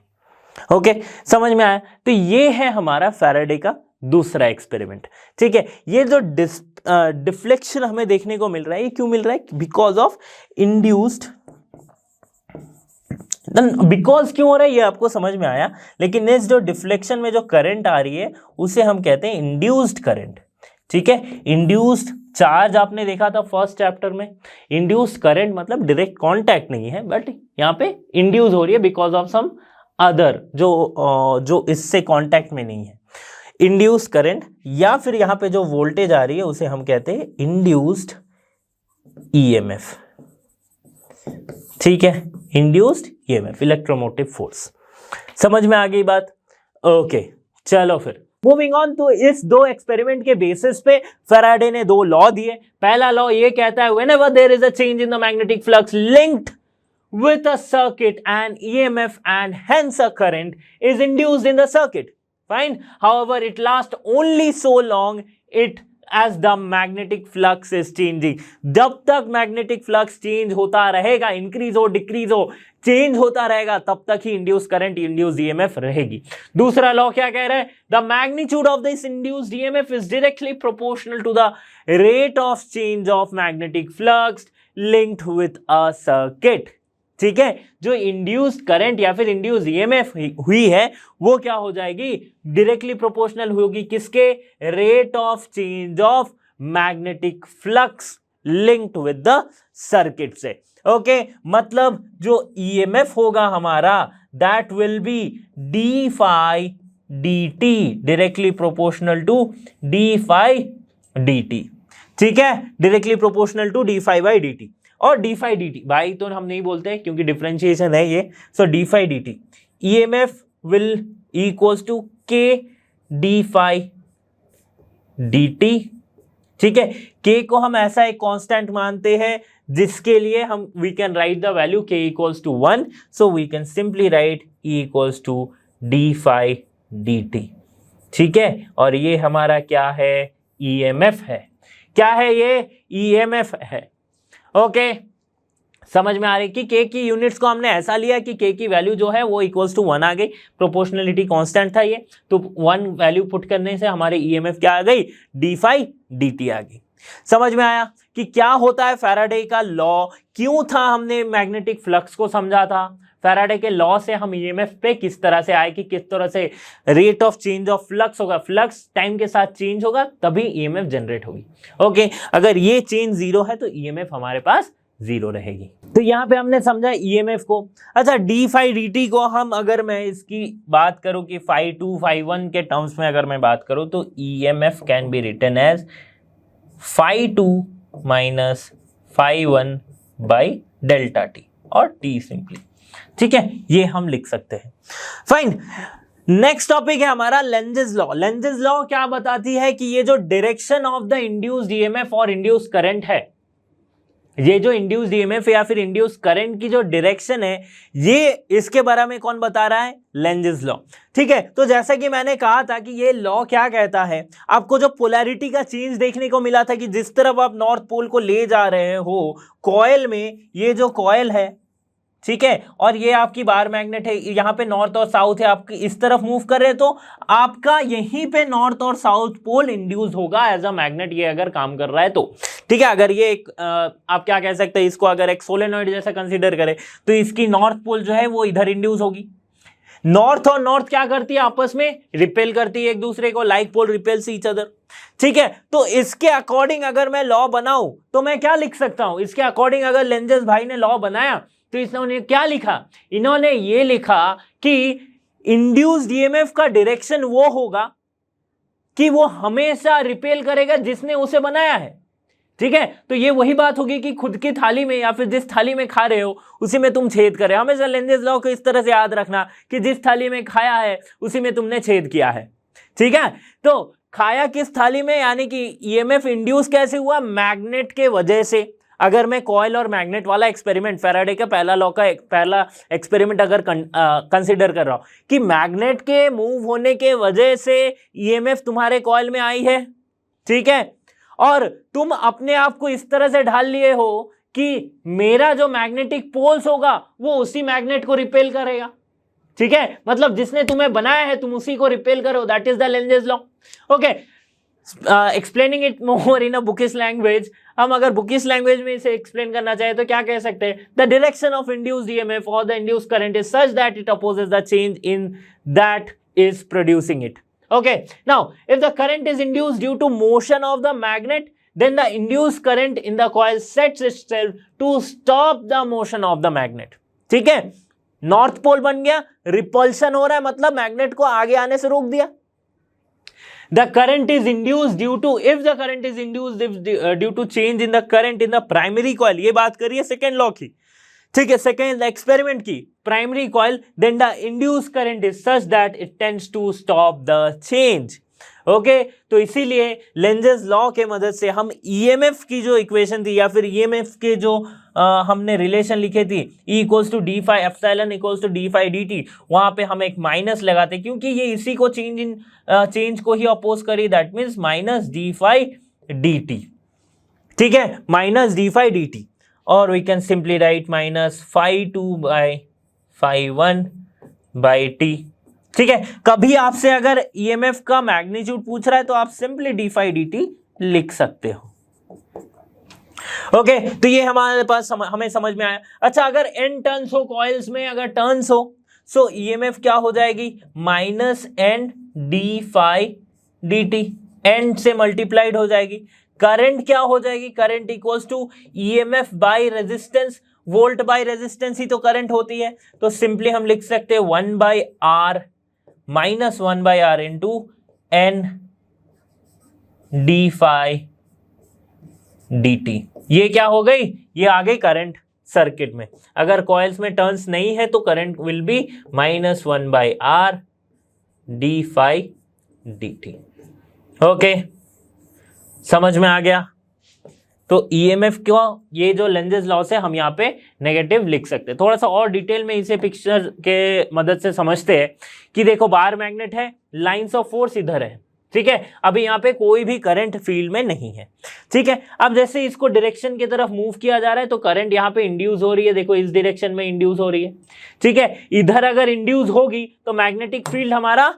ओके, समझ में आया। तो ये है हमारा फैराडे का दूसरा एक्सपेरिमेंट, ठीक है। ये जो डिफ्लेक्शन हमें देखने को मिल रहा है ये क्यों मिल रहा है, बिकॉज ऑफ इंड्यूस्ड, बिकॉज क्यों हो रहा है ये आपको समझ में आया। लेकिन नेक्स्ट जो डिफ्लेक्शन में जो करंट आ रही है उसे हम कहते हैं इंड्यूस्ड करंट, ठीक है। इंड्यूस्ड चार्ज आपने देखा था फर्स्ट चैप्टर में, इंड्यूस्ड करंट मतलब डायरेक्ट कांटेक्ट नहीं है बट यहाँ पे इंड्यूस हो रही है बिकॉज ऑफ सम अदर जो इससे कांटेक्ट में नहीं है। इंड्यूस्ड करंट या फिर यहाँ पे जो वोल्टेज आ रही है उसे हम कहते हैं इंड्यूस्ड ईएमएफ, ठीक है, इंड्यूस्ड ईएमएफ, इलेक्ट्रोमोटिव फोर्स। समझ में आ गई बात। ओके, चलो फिर मूविंग ऑन। तो इस दो एक्सपेरिमेंट के बेसिस पे फैराडे ने दो लॉ दिए। पहला लॉ ये कहता है whenever there is a change in the magnetic flux linked with a circuit and EMF and hence a current is induced in the circuit. Fine. However, it lasts only so long as the magnetic flux is changing. जब तक magnetic flux change होता रहेगा, increase हो decrease हो, change होता रहेगा, तब तक ही इंड्यूस करंट इंड्यूस ईएमएफ रहेगी। दूसरा लॉ क्या कह रहा है, the magnitude of this induced EMF is directly proportional to the rate of change of magnetic flux linked with a circuit. ठीक है, जो इंड्यूस्ड करंट या फिर इंड्यूस ईएमएफ हुई है वो क्या हो जाएगी, डायरेक्टली प्रोपोर्शनल होगी किसके, rate of change of magnetic flux linked with the circuit से। ओके, मतलब जो ईएमएफ होगा हमारा that will be d phi D t, directly proportional to D phi D T. ठीक है, directly proportional to D phi by d t. और d phi D t by तो हम नहीं बोलते क्योंकि डिफरेंशिएशन है ये, so d phi D t EMF will equals to K D phi D T. ठीक है, के को हम ऐसा एक कांस्टेंट मानते हैं जिसके लिए हम we can write the value K equals to 1, so we can simply write E equals to D phi D T. ठीक है, और ये हमारा क्या है, ईएमएफ है। क्या है ये, ईएमएफ है। ओके, समझ में आ रही कि के की यूनिट्स को हमने ऐसा लिया कि के की वैल्यू जो है वो इक्वल्स टू 1 आ गई, प्रोपोर्शनलिटी कांस्टेंट था ये, तो 1 वैल्यू पुट करने से हमारे ईएमएफ क्या आ गई, डी फाई डी टी आ गई। समझ में आया कि क्या होता है फैराडे का लॉ, क्यों था, हमने मैग्नेटिक फ्लक्स को समझा था, फैराडे के लॉ से हम ईएमएफ पे किस तरह से आए कि किस तरह से rate of change of flux होगा, फ्लक्स टाइम के साथ चेंज होगा तभी ईएमएफ जनरेट होगी। ओके, अगर ये चेंज 0 है तो ईएमएफ हमारे पास 0 रहेगी। तो यहाँ पे हमने समझा ईएमएफ को। अच्छा, डी फाई डी टी को हम अगर मैं इसकी बात करूँ कि फाई 2 फाई 1 के टर्म्स में अगर मैं बात करूँ तो EMF can be written as phi 2 minus phi 1 by delta T और टी सिंपली। ठीक है, ये हम लिख सकते हैं। फाइन, नेक्स्ट टॉपिक है हमारा लेंजेस लॉ। लेंजेस लॉ क्या बताती है कि ये जो direction of the induced EMF और इंड्यूस्ड करंट है, ये जो इंड्यूस्ड ईएमएफ या फिर इंड्यूस्ड करंट की जो डायरेक्शन है, ये इसके बारे में कौन बता रहा है? Lenz's law. ठीक है, तो जैसा कि मैंने कहा था कि ये लॉ क्या कहता है, आपको जो पोलैरिटी का चेंज देखने को मिला था कि जिस तरफ आप नॉर्थ पोल को ले जा रहे हो कॉइल में, ये जो कॉइल है, ठीक है, और ये आपकी बार मैग्नेट है, यहाँ पे नॉर्थ और साउथ है, आपकी इस तरफ मूव कर रहे हैं, तो आपका यहीं पे नॉर्थ और साउथ पोल इंड्यूस होगा एज अ मैग्नेट, ये अगर काम कर रहा है तो। ठीक है, अगर ये एक आप क्या कह सकते हैं, इसको अगर एक सोलेनॉइड जैसा कंसीडर करें तो इसकी नॉर्थ पोल जो है वो इधर इंड्यूस होगी। नॉर्थ और नॉर्थ क्या करती है, आपस में रिपेल करती है एक दूसरे को, like pole repels each other. ठीक है, तो इसके अकॉर्डिंग अगर मैं लॉ बनाऊं तो मैं क्या लिख सकता हूं, इसके अकॉर्डिंग अगर लेंजेस भाई ने लॉ बनाया तो इन्होंने क्या लिखा, इन्होंने ये लिखा कि इंड्यूस्ड ईएमएफ का डायरेक्शन वो होगा कि वो हमेशा रिपेल करेगा जिसने उसे बनाया है। ठीक है, तो ये वही बात होगी कि खुद की थाली में या फिर जिस थाली में खा रहे हो उसी में तुम छेद कर रहे हो। हमेशा लेंजेस लॉ को इस तरह से याद रखना कि जिस थाली में खाया है उसी में तुमने छेद किया है। ठीक है, तो खाया किस थाली में, यानी कि ईएमएफ इंड्यूस कैसे हुआ, मैग्नेट के वजह से। अगर मैं कॉइल और मैग्नेट वाला एक्सपेरिमेंट, फैराडे का पहला लॉ का पहला एक्सपेरिमेंट अगर कंसीडर कर रहा हूं कि मैग्नेट के मूव होने के वजह से ईएमएफ तुम्हारे कॉइल में आई है, ठीक है, और तुम अपने आप को इस तरह से ढाल लिए हो कि मेरा जो मैग्नेटिक पोल्स होगा वो उसी मैग्नेट को रिपेल करेगा। ठीक है, मतलब जिसने तुम्हें बनाया है तुम उसी को रिपेल करो, that is the Lenz's law. Okay, explaining it more in a bookish language, हम अगर बुकिश लैंग्वेज में इसे एक्सप्लेन करना चाहे तो क्या कह सकते हैं, the direction of induced EMF और the induced current is such that it opposes the change in that is producing it. Okay, now if the current is induced due to motion of the magnet, then the induced current in the coil sets itself to stop the motion of the magnet. ठीक है, north pole बन गया, repulsion हो रहा है, मतलब magnet को आगे आने से रोक दिया। The current is induced due to, if the current is induced due to change in the current in the primary coil, ये बात करिए सेकेंड लॉ की। ठीक है, सेकेंड एक्सपेरिमेंट की, primary coil, then the induce current is such that it tends to stop the change. Okay, तो इसीलिए Lenz's law के मदद से हम ईएमएफ की जो इक्वेशन थी या फिर ईएमएफ के जो हमने रिलेशन लिखे थी, E equals to D phi epsilon equals to D phi D T, वहां पे हम एक माइनस लगाते क्योंकि ये इसी को चेंज को ही अपोज करी, that means minus D phi D T. ठीक है, minus D phi D t, और we can simply write minus phi 2 by phi 1 by t. ठीक है, कभी आपसे अगर ईएमएफ का मैग्नीट्यूड पूछ रहा है तो आप simply D phi D T लिख सकते हो। ओके, तो ये हमारे पास हमें समझ में आया। अच्छा, अगर एन टर्न्स हो कॉइल्स में, अगर टर्न्स हो सो ईएमएफ क्या हो जाएगी, minus N D phi D t, N से मल्टीप्लाइड हो जाएगी। करंट क्या हो जाएगी, current equals to EMF by resistance, volt by resistance ही तो करंट होती है, तो सिंपली हम लिख सकते हैं 1 by R minus 1 by R into N D phi D T. ये क्या हो गई, ये आ गई करंट सर्किट में। अगर कॉइल्स में टर्न्स नहीं है तो current will be minus 1 by R D phi D T. Okay, समझ में आ गया। तो ईएमएफ क्यों, ये जो लेंजेस लॉ से हम यहाँ पे नेगेटिव लिख सकते हैं। थोड़ा सा और डिटेल में इसे पिक्चर के मदद से समझते हैं कि देखो बार मैग्नेट है, लाइंस ऑफ फोर्स इधर है, ठीक है, अभी यहाँ पे कोई भी करंट फील्ड में नहीं है। ठीक है, अब जैसे इसको डायरेक्शन की तरफ मूव किया जा रहा है तो करंट यहाँ पे इंड्यूस हो रही है, देखो इस डायरेक्शन में इंड्यूस हो रही है। ठीक है, इधर अगर इंड्यूस होगी तो मैग्नेटिक फील्ड हमारा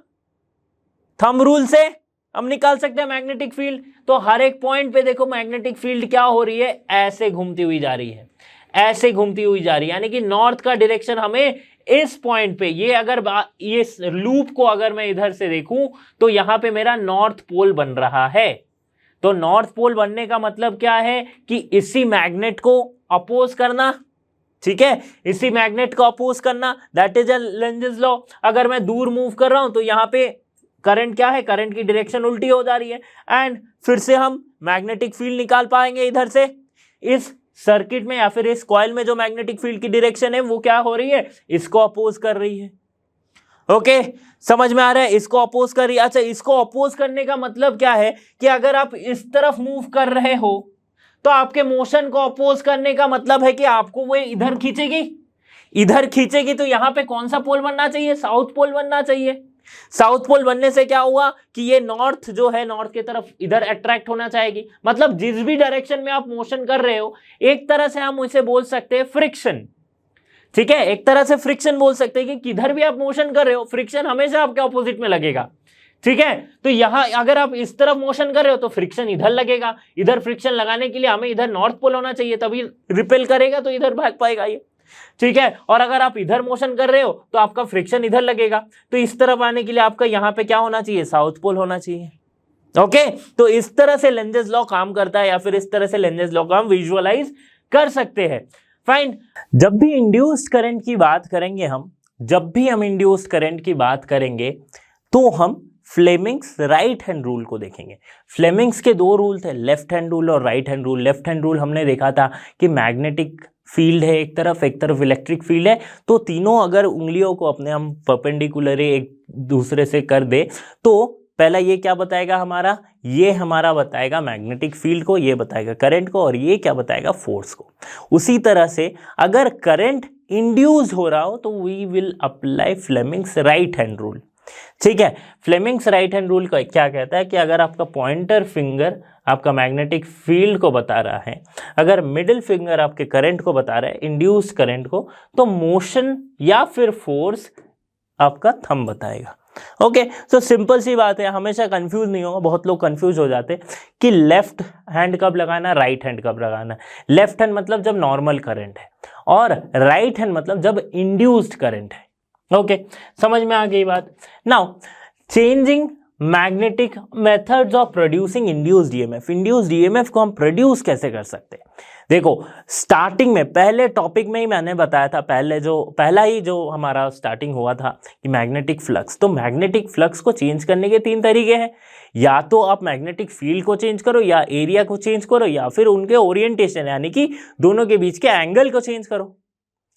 थंब रूल से हम निकाल सकते हैं मैग्नेटिक फील्ड। तो हर एक पॉइंट पे देखो मैग्नेटिक फील्ड क्या हो रही है, ऐसे घूमती हुई जा रही है, ऐसे घूमती हुई जा रही है, यानी कि नॉर्थ का डायरेक्शन हमें इस पॉइंट पे, ये अगर ये लूप को अगर मैं इधर से देखूं तो यहां पे मेरा नॉर्थ पोल बन रहा है। तो नॉर्थ पोल बनने का मतलब क्या है कि इसी मैग्नेट को अपोज करना, ठीक है, इसी मैग्नेट को अपोज करना, that is a Lenz's law. अगर मैं दूर मूव कर रहा हूं तो यहां पे करंट क्या है, करंट की डायरेक्शन उल्टी हो जा रही है, एंड फिर से हम मैग्नेटिक फील्ड निकाल पाएंगे इधर से। इस सर्किट में या फिर इस कॉइल में जो मैग्नेटिक फील्ड की डायरेक्शन है वो क्या हो रही है, इसको अपोज कर रही है। ओके, समझ में आ रहा है? इसको अपोज करिए। अच्छा, इसको अपोज करने का मतलब क्या है कि अगर आप इस तरफ मूव कर रहे हो तो आपके मोशन को अपोज करने का मतलब है कि आपको वो इधर खींचेगी, इधर खींचेगी तो यहां पे कौन सा पोल बनना चाहिए? साउथ पोल बनना चाहिए। साउथ पोल बनने से क्या हुआ कि ये नॉर्थ जो है, नॉर्थ की तरफ इधर अट्रैक्ट होना चाहेगी। मतलब जिस भी डायरेक्शन में आप मोशन कर रहे हो, एक तरह से हम उसे बोल सकते हैं फ्रिक्शन। ठीक है, एक तरह से फ्रिक्शन बोल सकते हैं कि किधर भी आप मोशन कर रहे हो, फ्रिक्शन हमेशा आपके ऑपोजिट में लगेगा। ठीक है, तो यहां अगर आप इस तरफ मोशन कर रहे हो तो फ्रिक्शन इधर लगेगा। इधर फ्रिक्शन लगाने के लिए हमें इधर नॉर्थ पोल होना चाहिए, तभी रिपेल करेगा तो इधर भाग पाएगा ये। ठीक है, और अगर आप इधर मोशन कर रहे हो तो आपका फ्रिक्शन इधर लगेगा, तो इस तरफ आने के लिए आपका यहां पे क्या होना चाहिए? साउथ पोल होना चाहिए। ओके, तो इस तरह से लेंजेस लॉ काम करता है, या फिर इस तरह से लेंजेस लॉ को हम विजुअलाइज कर सकते हैं। फाइन। जब भी इंड्यूस्ड करंट की बात करेंगे हम, जब भी हम इंड्यूस्ड करंट की बात करेंगे तो हम फ्लेमिंग्स राइट हैंड रूल को देखेंगे। फ्लेमिंग्स के दो रूल थे, लेफ्ट हैंड रूल और right hand rule. Left hand rule हमने देखा था कि मैग्नेटिक फील्ड है एक तरफ इलेक्ट्रिक फील्ड है, तो तीनों अगर उंगलियों को अपने हम परपेंडिकुलर एक दूसरे से कर दे तो पहला ये क्या बताएगा हमारा? ये हमारा बताएगा मैग्नेटिक फील्ड को, ये बताएगा करंट को, और ये क्या बताएगा? फोर्स को। उसी तरह से अगर करंट इंड्यूस हो रहा हो तो we will apply Fleming's right hand rule. ठीक है, फ्लेमिंग्स राइट हैंड रूल का क्या कहता है कि अगर आपका पॉइंटर फिंगर आपका मैग्नेटिक फील्ड को बता रहा है, अगर मिडिल फिंगर आपके करंट को बता रहा है, इंड्यूस्ड करंट को, तो मोशन या फिर फोर्स आपका थंब बताएगा। ओके, सो सिंपल सी बात है, हमेशा कंफ्यूज नहीं होगा। बहुत लोग कंफ्यूज हो जाते कि लेफ्ट हैंड कब लगाना, राइट हैंड कब लगाना। लेफ्ट हैंड मतलब जब नॉर्मल करंट है, और राइट हैंड मतलब जब इंड्यूस्ड करंट है। ओके, समझ में आ गई बात। Now changing magnetic methods of producing induced EMF. Induced EMF को हम प्रोड्यूस कैसे कर सकते हैं? देखो, स्टार्टिंग में पहले टॉपिक में ही मैंने बताया था, पहला ही जो हमारा स्टार्टिंग हुआ था कि मैग्नेटिक फ्लक्स। तो मैग्नेटिक फ्लक्स को चेंज करने के तीन तरीके हैं, या तो आप मैग्नेटिक फील्ड को चेंज करो, या एरिया को चेंज करो, या फिर उनके ओरिएंटेशन यानी कि दोनों के बीच के एंगल को चेंज करो,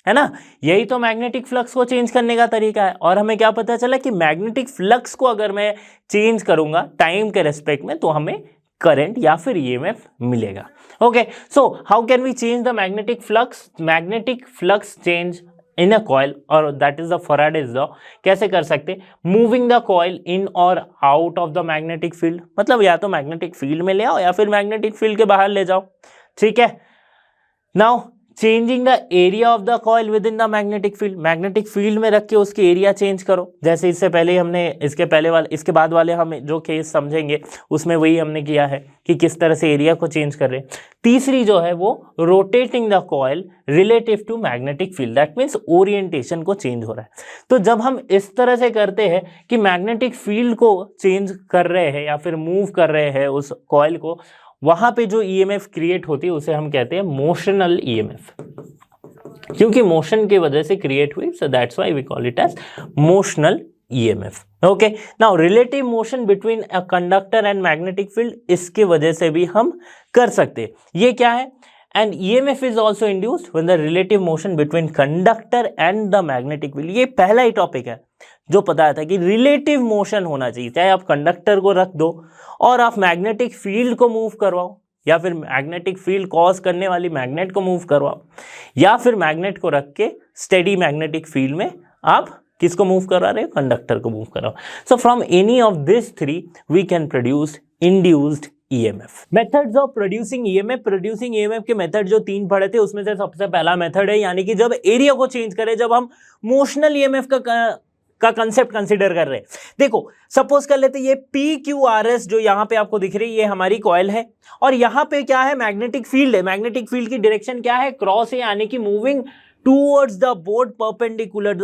है ना। यही तो मैग्नेटिक फ्लक्स को चेंज करने का तरीका है। और हमें क्या पता चला कि मैग्नेटिक फ्लक्स को अगर मैं चेंज करूंगा टाइम के रेस्पेक्ट में तो हमें करंट या फिर ईएमएफ मिलेगा। Okay, so how can we change the magnetic flux? Magnetic flux change in a coil, और that is the Faraday's law. कैसे कर सकते? मूविंग द कॉइल इन और out of the magnetic field, मतलब या तो मैग्नेटिक फील्ड में ले आओ या फिर मैग्नेटिक फील्ड के बाहर ले जाओ। ठीक है, now changing the area of the coil with in the magnetic field. Magnetic field में रख के उसकी एरिया चेंज करो। जैसे इससे पहले हमने इसके बाद वाले हम जो केस समझेंगे उसमें वही हमने किया है कि किस तरह से एरिया को चेंज कर रहे हैं। तीसरी जो है वो rotating the coil relative to magnetic field, that means orientation को चेंज हो रहा है। तो जब हम इस तरह से करते हैं कि मैग्नेटिक फील्ड को चेंज कर रहे हैं या फिर मूव कर रहे हैं उस कॉइल को, वहां पे जो ईएमएफ क्रिएट होती है उसे हम कहते हैं मोशनल ईएमएफ, क्योंकि मोशन की वजह से क्रिएट हुई, so that's why we call it as motional EMF. Okay, now relative motion between a conductor and magnetic field, इसके वजह से भी हम कर सकते हैं। ये क्या है? And EMF is also induced when the relative motion between conductor and the magnetic field. ये पहला ही टॉपिक है जो बताया था कि रिलेटिव मोशन होना चाहिए, चाहे आप कंडक्टर को रख दो और आप मैग्नेटिक फील्ड को मूव करवाओ, या फिर मैग्नेटिक फील्ड कॉज करने वाली मैग्नेट को मूव करवाओ, या फिर मैग्नेट को रख के स्टेडी मैग्नेटिक फील्ड में आप किसको मूव करा रहे हो? कंडक्टर को मूव कराओ। So from any of this three we can produce induced EMF. Methods of producing EMF. Producing EMF के मेथड जो तीन पढ़े थे उसमें से सबसे पहला मेथड है, यानी कि जब एरिया को चेंज करें, जब हम मोशनल ईएमएफ का कंसेप्ट कंसीडर कर रहे हैं। देखो, सपोज कर लेते ये PQRS जो यहाँ पे आपको दिख रही है, ये हमारी कॉइल है, और यहाँ पे क्या है? मैग्नेटिक फील्ड है। मैग्नेटिक फील्ड की डायरेक्शन क्या है? क्रॉस है, यानी कि moving towards the board perpendicular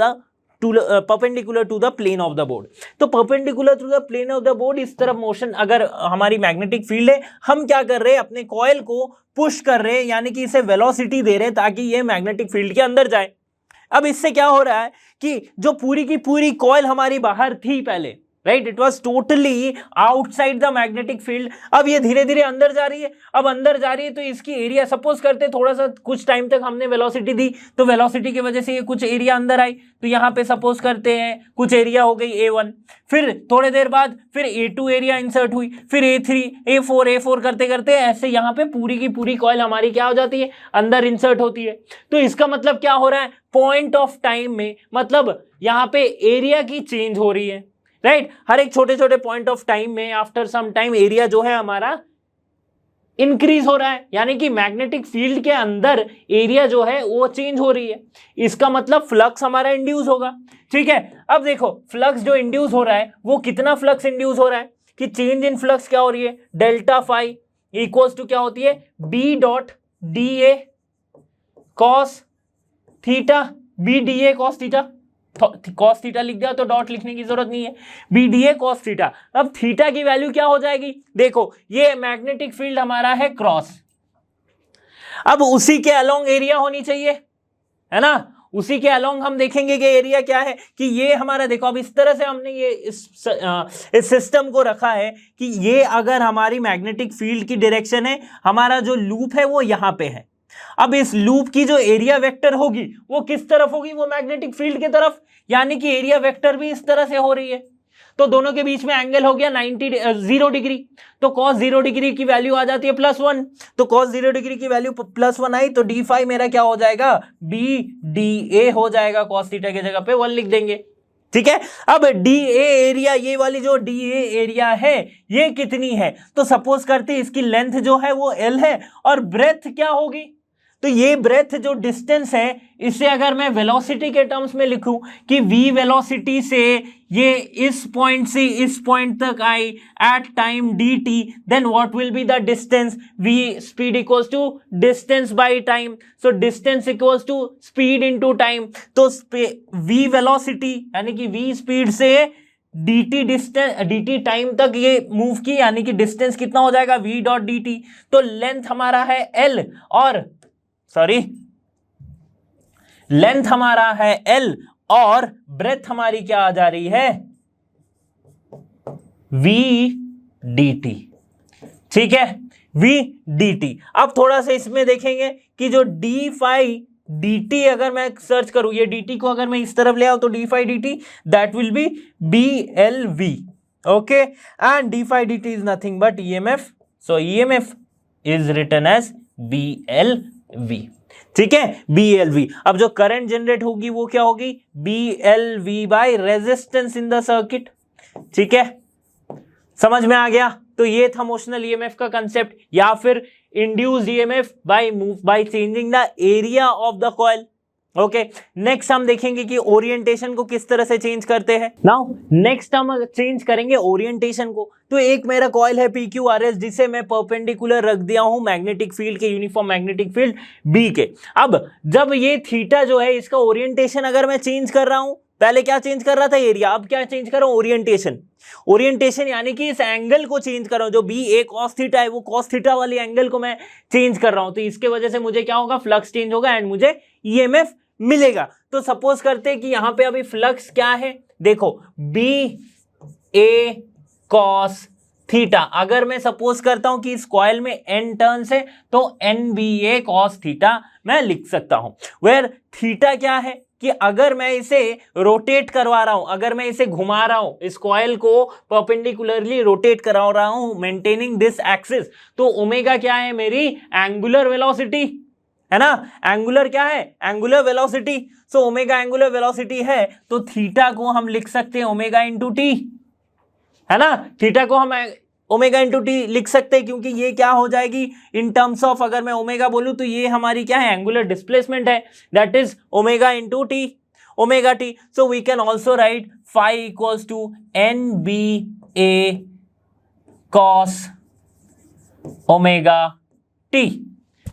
to the plane of the board. तो perpendicular to the plane of the board इस तरफ मोशन, अगर हमारी मैग्नेटिक फील्ड है, हम क्या कर रहे हैं? अपने कॉइल को पुश कर रहे हैं, यानी कि इसे वेलोसिटी दे रहे हैं ताकि ये मैग्नेटिक फील्ड के अंदर जाए। अब इससे क्या हो रहा है कि जो पूरी की पूरी कॉइल हमारी बाहर थी पहले, right, it was totally outside the magnetic field. अब ये धीरे धीरे अंदर जा रही है, अब अंदर जा रही है तो इसकी एरिया, सपोज करते थोड़ा सा कुछ टाइम तक हमने वेलोसिटी दी, तो वेलोसिटी की वजह से ये कुछ एरिया अंदर आई, तो यहाँ पे सपोज करते हैं कुछ एरिया हो गई A1, फिर थोड़े देर बाद फिर A2 एरिया इंसर्ट हुई, फिर A3, A4 करते करते ऐसे यहाँ पे पूरी की पूरी कॉइल हमारी क्या हो जाती है, अंदर इंसर्ट होती है। तो इसका मतलब क्या हो रहा है, पॉइंट ऑफ टाइम में, मतलब यहाँ पे एरिया की चेंज हो रही है, राइट। हर एक छोटे छोटे पॉइंट ऑफ टाइम में आफ्टर सम टाइम एरिया जो है हमारा इंक्रीज हो रहा है, यानी कि मैग्नेटिक फील्ड के अंदर एरिया जो है वो चेंज हो रही है। इसका मतलब फ्लक्स हमारा इंड्यूस होगा, ठीक है। अब देखो फ्लक्स जो इंड्यूस हो रहा है वो कितना फ्लक्स इंड्यूस हो रहा है, कि चेंज इन फ्लक्स क्या हो रही है, डेल्टा फाई इक्वल्स टू क्या होती है, B dot D A cos theta, B D A cos theta, cos theta लिख दिया तो डॉट लिखने की जरूरत नहीं है, B D A cos theta. अब थीटा की वैल्यू क्या हो जाएगी, देखो ये मैग्नेटिक फील्ड हमारा है क्रॉस, अब उसी के अलोंग एरिया होनी चाहिए, है ना, उसी के अलोंग हम देखेंगे कि एरिया क्या है, कि ये हमारा देखो, अब इस तरह से हमने ये इस सिस्टम को रखा है कि ये अगर हमारी मैग्नेटिक फील्ड की डायरेक्शन है, हमारा जो लूप है वो यहां पे है। अब इस लूप की जो एरिया वेक्टर होगी वो किस तरफ होगी, वो मैग्नेटिक फील्ड की तरफ, यानी कि एरिया वेक्टर भी इस तरह से हो रही है। तो दोनों के बीच में एंगल हो गया 0 डिग्री, तो cos 0 डिग्री की वैल्यू आ जाती है +1, तो cos 0 डिग्री की वैल्यू +1 आई, तो डी फाई मेरा क्या हो जाएगा, बी डी ए हो जाएगा, cos थीटा की जगह पे 1 लिख देंगे, ठीक है। अब डी ए एरिया, ये वाली जो डी ए एरिया है ये कितनी है, तो सपोज करते इसकी लेंथ जो है वो L है, और ब्रेथ क्या होगी, तो ये ब्रेथ जो डिस्टेंस है, इसे अगर मैं वेलोसिटी के टर्म्स में लिखूं कि v वेलोसिटी से ये इस पॉइंट से इस पॉइंट तक I at time dt, then what will be the distance, v speed equals to distance by time, so distance equals to speed into time. तो v वेलोसिटी यानी कि v स्पीड से dt डिस्टेंस, dt टाइम तक ये move की, यानी कि distance कितना हो जाएगा, v डॉट dt। तो लेंथ हमारा है L, और लेंथ हमारा है L, और ब्रेथ हमारी क्या आ जा रही है, v dt, ठीक है, v dt। अब थोड़ा सा इसमें देखेंगे कि जो d फाई dt अगर मैं सर्च करूं, ये dt को अगर मैं इस तरफ ले आऊं तो d phi dt that will be BLV, okay, and d phi dt is nothing but EMF, so EMF is written as BLV, ठीक है, BLV। अब जो करंट जनरेट होगी वो क्या होगी, BLV by resistance in the circuit, ठीक है, समझ में आ गया। तो ये था मोशनल EMF का कंसेप्ट, या फिर induced EMF by changing the area of the coil. Okay, next हम देखेंगे कि ओरिएंटेशन को किस तरह से चेंज करते हैं। नाउ नेक्स्ट हम चेंज करेंगे ओरिएंटेशन को। तो एक मेरा कॉइल है PQRS, जिसे मैं परपेंडिकुलर रख दिया हूं मैग्नेटिक फील्ड के, यूनिफॉर्म मैग्नेटिक फील्ड B के। अब जब ये थीटा जो है, इसका ओरिएंटेशन अगर मैं चेंज कर रहा हूं, पहले क्या चेंज कर रहा था, एरिया, अब क्या चेंज कर रहा हूं, ओरिएंटेशन। ओरिएंटेशन यानी कि इस एंगल को चेंज कर रहा हूं, जो BA cos थीटा है वो cos थीटा वाली एंगल को मैं चेंज कर रहा हूं। तो इसके वजह से मुझे क्या होगा, फ्लक्स चेंज होगा एंड मुझे EMF मिलेगा। तो सपोज करते हैं कि यहां पे अभी फ्लक्स क्या है, देखो BA cos थीटा, अगर मैं सपोज करता हूं कि इस कॉइल में n टर्न्स है तो NBA cos थीटा मैं लिख सकता हूं, वेयर थीटा क्या है कि अगर मैं इसे रोटेट करवा रहा हूं, अगर मैं इसे घुमा रहा हूं, इस कॉइल को परपेंडिकुलरली रोटेट करा रहा हूं मेंटेनिंग दिस एक्सिस, तो ओमेगा क्या है, मेरी एंगुलर वेलोसिटी है ना, एंगुलर क्या है, angular velocity. So omega angular velocity है, तो थीटा को हम लिख सकते हैं ओमेगा इंटू टी, है ना, थीटा को हम ओमेगा इंटू टी लिख सकते हैं, क्योंकि ये क्या हो जाएगी इन टर्म्स ऑफ, अगर मैं ओमेगा बोलूं तो ये हमारी क्या है, एंगुलर डिस्प्लेसमेंट है, that is omega into T, omega T. So we can also write phi equals to NBA cos omega T,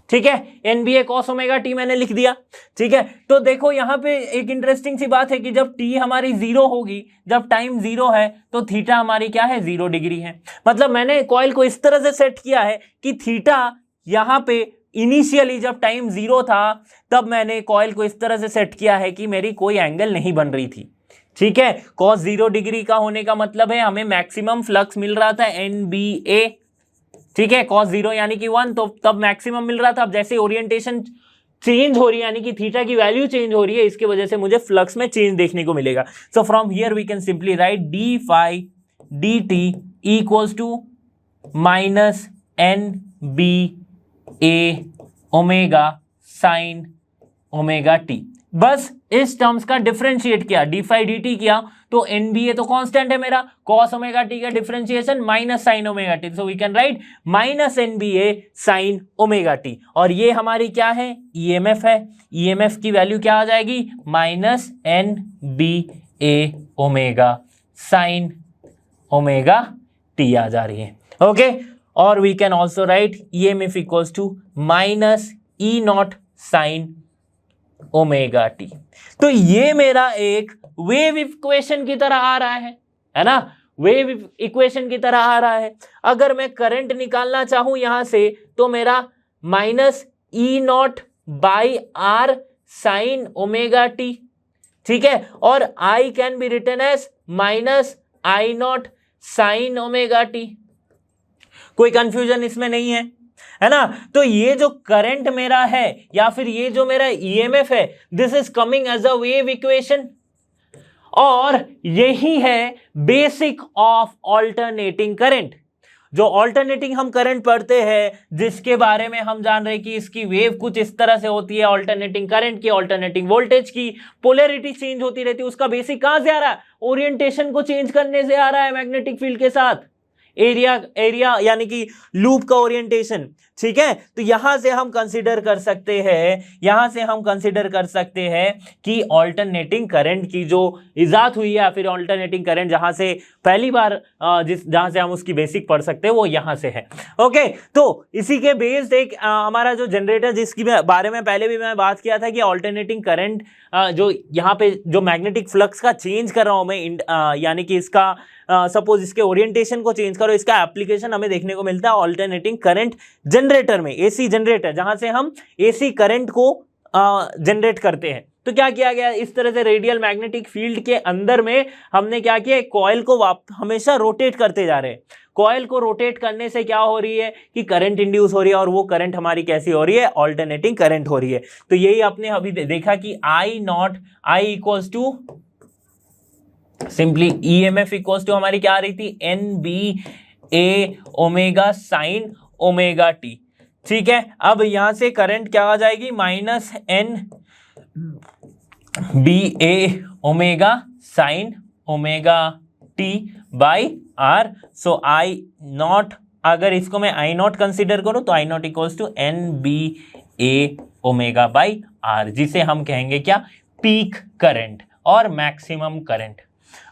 ठीक है, NBA cos ओमेगा टी मैंने लिख दिया, ठीक है। तो देखो यहां पे एक इंटरेस्टिंग सी बात है कि जब t हमारी 0 होगी, जब टाइम 0 है, तो थीटा हमारी क्या है, 0 डिग्री है। मतलब मैंने कॉइल को इस तरह से सेट किया है कि थीटा यहां पे इनिशियली जब टाइम 0 था, तब मैंने कॉइल को इस तरह से सेट किया है कि मेरी कोई एंगल नहीं बन रही थी, ठीक है। cos 0 डिग्री का होने का मतलब है हमें मैक्सिमम फ्लक्स मिल रहा था NBA, ठीक है, cos 0 यानी कि 1, तो तब मैक्सिमम मिल रहा था। अब जैसे ओरिएंटेशन चेंज हो रही है यानी कि थीटा की वैल्यू चेंज हो रही है, इसकी वजह से मुझे फ्लक्स में चेंज देखने को मिलेगा। So from here we can simply write D phi D T equals to minus NBA omega sine omega T. बस इस टर्म्स का डिफरेंशिएट किया, डी फाई डी टी किया, तो NBA तो कांस्टेंट है मेरा, cos ओमेगा टी का differentiation minus sine omega T, so we can write minus NBA sine omega T. और ये हमारी क्या है, EMF है, EMF की वैल्यू क्या आ जाएगी, minus NBA omega sine omega t आ जा रही है। ओके, और we can also write EMF equals to minus E0 sine omega t. तो ये मेरा एक वेव इक्वेशन की तरह आ रहा है ना, वेव इक्वेशन की तरह आ रहा है। अगर मैं करंट निकालना चाहूं यहां से तो मेरा minus E0 by R sine omega T, ठीक है, और I can be written as minus I0 sine omega T. कोई कंफ्यूजन इसमें नहीं है ना। तो ये जो करंट मेरा है या फिर ये जो मेरा EMF है, this is coming as a wave equation, और यही है बेसिक ऑफ ऑल्टरनेटिंग करंट। जो ऑल्टरनेटिंग हम करंट पढ़ते हैं, जिसके बारे में हम जान रहे हैं कि इसकी वेव कुछ इस तरह से होती है, ऑल्टरनेटिंग करंट की, ऑल्टरनेटिंग वोल्टेज की, पोलैरिटी चेंज होती रहती है, उसका बेसिक कहां से आ रहा है, ओरिएंटेशन को चेंज करने से आ रहा है मैग्नेटिक फील्ड के साथ, एरिया यानी कि लूप का ओरिएंटेशन, ठीक है। तो यहां से हम कंसीडर कर सकते हैं कि ऑल्टरनेटिंग करंट की जो इजाद हुई है या फिर ऑल्टरनेटिंग करंट जहां से पहली बार जहां से हम उसकी बेसिक पढ़ सकते हैं वो यहां से है। ओके, तो इसी के बेस्ड एक हमारा जो जनरेटर जिसकी बारे में पहले भी मैं बात किया था कि ऑल्टरनेटिंग करंट जो यहाँ पे जो मैग्नेटिक फ्लक्स का चेंज कर रहा हूं मैं, यानी कि इसका सपोज इसके ओरिएंटेशन को चेंज करो, इसका एप्लीकेशन हमें देखने को मिलता है ऑल्टरनेटिंग करंट जनरेटर में, एसी जनरेटर, जहां से हम एसी करंट को जनरेट करते हैं। तो क्या किया गया, इस तरह से रेडियल मैग्नेटिक फील्ड के अंदर में हमने क्या किया, कॉइल को हमेशा रोटेट करते जा रहे हैं। कॉइल को रोटेट करने से क्या हो रही है कि करंट इंड्यूस हो रही है, और वो करंट हमारी कैसी हो रही है, ऑल्टरनेटिंग करंट हो रही है। तो यही आपने अभी देखा कि I equals to simply EMF equals to हमारी क्या आ रही थी, NBA omega sine omega T, ठीक है। अब यहां से करंट क्या आ जाएगी, minus NBA omega sine omega T by R. So I0, अगर इसको मैं I0 कंसीडर करूं तो I0 equals to NBA omega by R, जिसे हम कहेंगे क्या, पीक करंट और मैक्सिमम करंट।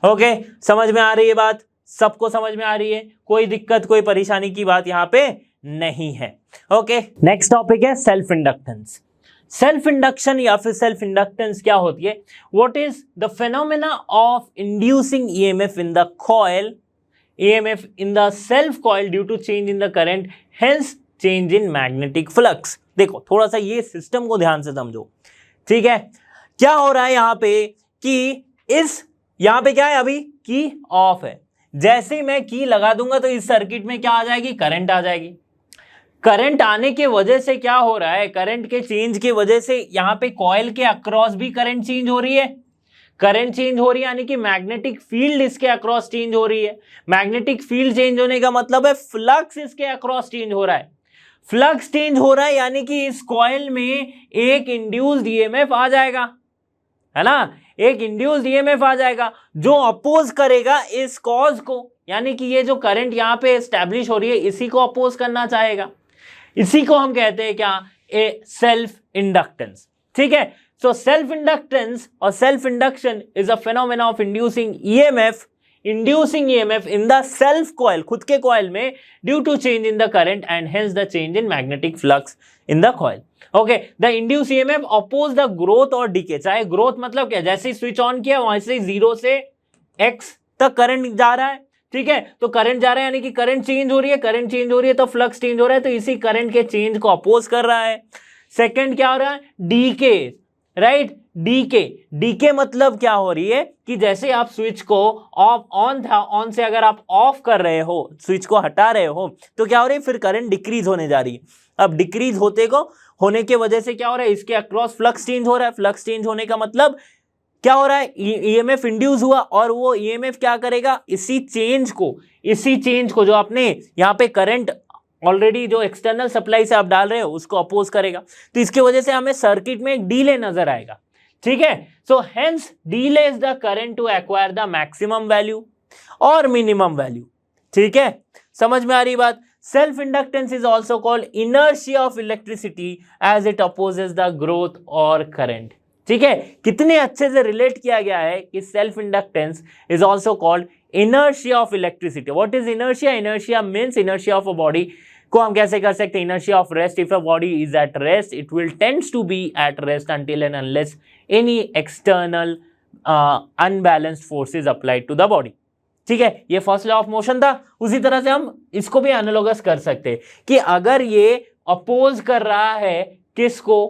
ओके, समझ में आ रही है बात, सबको समझ में आ रही है, कोई दिक्कत कोई परेशानी की बात यहां पे नहीं है। ओके, नेक्स्ट टॉपिक है सेल्फ इंडक्टेंस। सेल्फ इंडक्शन या फिर सेल्फ इंडक्टेंस क्या होती है, what is the phenomena of inducing EMF in the coil, EMF in the self coil due to change in the current, hence change in magnetic flux। देखो थोड़ा सा ये system को ध्यान से समझो, ठीक है। क्या हो रहा है यहाँ पे कि यहाँ पे क्या है, अभी की ऑफ है, जैसे ही मैं की लगा दूंगा तो इस सर्किट में क्या आ जाएगी, करंट आ जाएगी। करंट आने के वजह से क्या हो रहा है, करंट के चेंज की वजह से यहाँ पे कॉइल के अक्रॉस भी करंट चेंज हो रही है, करंट चेंज हो रही है यानी कि मैग्नेटिक फील्ड इसके अक्रॉस चेंज हो रही है। मैग्नेटिक फील्ड चेंज होने का मतलब है फ्लक्स इसके अक्रॉस चेंज हो रहा है, फ्लक्स चेंज हो रहा है यानी कि इस कॉइल में एक इंड्यूस्ड EMF आ जाएगा, है ना, एक इंड्यूस्ड EMF आ जाएगा जो अपोज करेगा इस कॉज को, यानी कि ये जो करंट यहाँ पे एस्टैब्लिश हो रही है इसी को अपोज करना चाहेगा। इसी को हम कहते हैं क्या, ए सेल्फ इंडक्टेंस, ठीक है। सो सेल्फ इंडक्टेंस और self induction is a phenomena of inducing EMF in the self coil, खुद के कॉइल में, due to change in the current and hence the change in magnetic flux in the coil। Okay, the induced EMF oppose the growth और decay। चाहे growth मतलब क्या, जैसे switch on किया वहां से 0 से X तक करंट जा रहा है, ठीक है। तो करंट जा रहा है यानी कि करंट चेंज हो रही है, करंट चेंज हो रही है तो फ्लक्स चेंज हो रहा है, तो इसी करंट के चेंज को अपोज कर रहा है। सेकंड क्या हो रहा है, डीके, राइट। डीके मतलब क्या हो रही है कि जैसे आप स्विच को ऑफ ऑन था, ऑन से अगर आप ऑफ कर रहे हो, स्विच को हटा रहे हो, तो क्या हो रही है, फिर करंट डिक्रीज होने जा रही है। अब डिक्रीज होने के वजह से क्या हो रहा है, इसके अक्रॉस फ्लक्स चेंज हो रहा है। फ्लक्स चेंज होने का मतलब क्या हो रहा है, ईएमएफ इंड्यूस हुआ, और वो ईएमएफ क्या करेगा, इसी चेंज को जो आपने यहाँ पे करंट ऑलरेडी जो एक्सटर्नल सप्लाई से आप डाल रहे हो उसको अपोज करेगा। तो इसकी वजह से हमें सर्किट में एक डीले नजर आएगा। ठीक है, so hence delays the current to acquire the maximum value और मिनिमम वैल्यू। ठीक है, समझ में आ रही बात। Self inductance is also called inertia of electricity as it opposes the growth और करंट। ठीक है, कितने अच्छे से रिलेट किया गया है कि self inductance is also called inertia of electricity. What is inertia? Inertia means inertia of a body को हम कैसे कर सकते हैं, inertia of rest. If a body is at rest it will tends to be at rest until and unless any external unbalanced forces applied to the body। ठीक है, ये first law of motion था। उसी तरह से हम इसको भी एनालॉगस कर सकते हैं कि अगर ये अपोज कर रहा है किसको,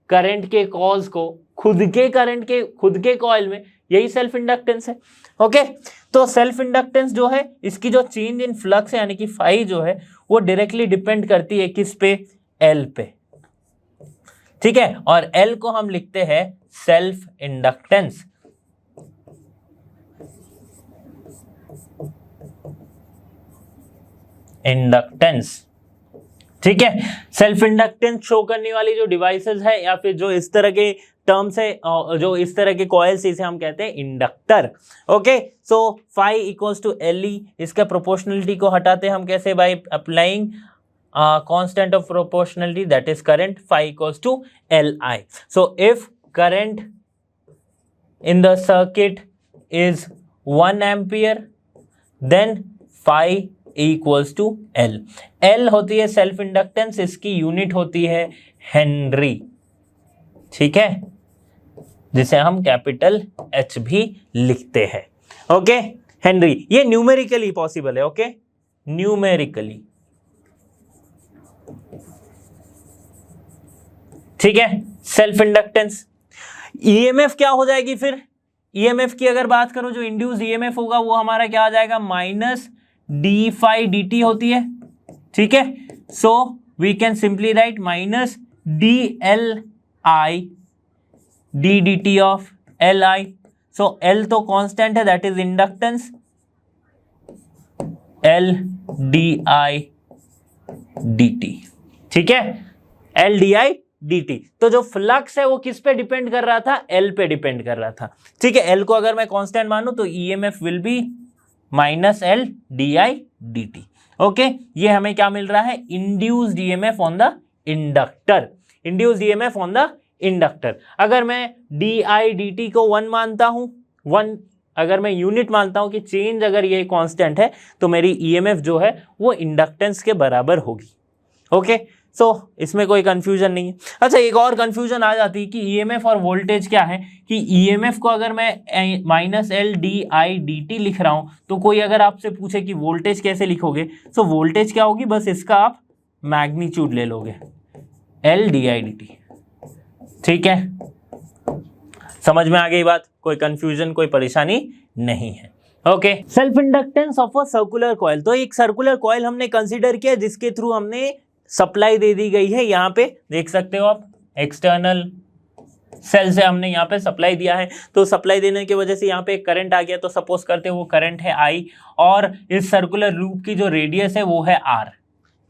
करंट के कॉज को, खुद के कॉइल में, यही सेल्फ इंडक्टेंस है। ओके, तो सेल्फ इंडक्टेंस जो है, इसकी जो चेंज इन फ्लक्स है यानी कि फाई जो है, वो डायरेक्टली डिपेंड करती है किस पे, एल पे। ठीक है, और एल को हम लिखते हैं सेल्फ इंडक्टेंस। ठीक है, सेल्फ इंडक्टेंस शो करने वाली जो डिवाइसेस है या फिर जो इस तरह के टर्म्स है, जो इस तरह के कॉइल्स, इसे हम कहते हैं inductor. Okay, so phi equals to L E. इसका प्रोपोर्शनलिटी को हटाते हैं हम कैसे, by applying constant of proportionality, that is current, phi equals to Li. So if current in the circuit is 1 ampere then phi equals to L. L होती है self inductance, इसकी unit होती है हेनरी। ठीक है, जिसे हम कैपिटल H भी लिखते हैं। Okay, Henry. ये न्यूमेरिकली पॉसिबल है। Okay, numerically. ठीक है, सेल्फ इंडक्टेंस। ईएमएफ क्या हो जाएगी फिर, ईएमएफ की अगर बात करो, जो इंड्यूस ईएमएफ होगा वो हमारा क्या आ जाएगा, minus D phi D T होती है। ठीक है, so we can simply write minus D L I D D T of L I. So L तो कांस्टेंट है, that is inductance, L D I D T. ठीक है, L D I D T. तो जो flux है वो किस पे डिपेंड कर रहा था, एल पे डिपेंड कर रहा था। ठीक है, एल को अगर मैं कांस्टेंट मानूं तो EMF will be minus L D I D T. Okay, ये हमें क्या मिल रहा है, induced EMF on the inductor. Induced EMF on the inductor. अगर मैं डी आई डी टी को 1 मानता हूं, 1 अगर मैं यूनिट मानता हूं कि चेंज अगर ये कांस्टेंट है, तो मेरी ईएमएफ जो है वो इंडक्टेंस के बराबर होगी। ओके, सो इसमें कोई कंफ्यूजन नहीं है। अच्छा, एक और कंफ्यूजन आ जाती है कि ईएमएफ और वोल्टेज क्या है, कि ईएमएफ को अगर मैं minus L D I D T लिख रहा हूं, तो कोई अगर आपसे पूछे कि वोल्टेज कैसे लिखोगे, तो वोल्टेज क्या होगी, बस इसका आप मैग्नीट्यूड ले लोगे, L D I D T. ठीक है, समझ में आ गई बात, कोई कंफ्यूजन, कोई परेशानी नहीं है। Okay, self inductance of a circular coil. तो एक सर्कुलर कॉइल हमने कंसीडर किया जिसके थ्रू हमने सप्लाई दे दी गई है। यहाँ पे देख सकते हो आप, एक्सटर्नल सेल से हमने यहाँ पे सप्लाई दिया है। तो सप्लाई देने की वजह से यहाँ पे एक करंट आ गया, तो सपोज करते हो वो करंट है आई, और इस सर्कुलर लूप की जो रेडियस है वो है आर।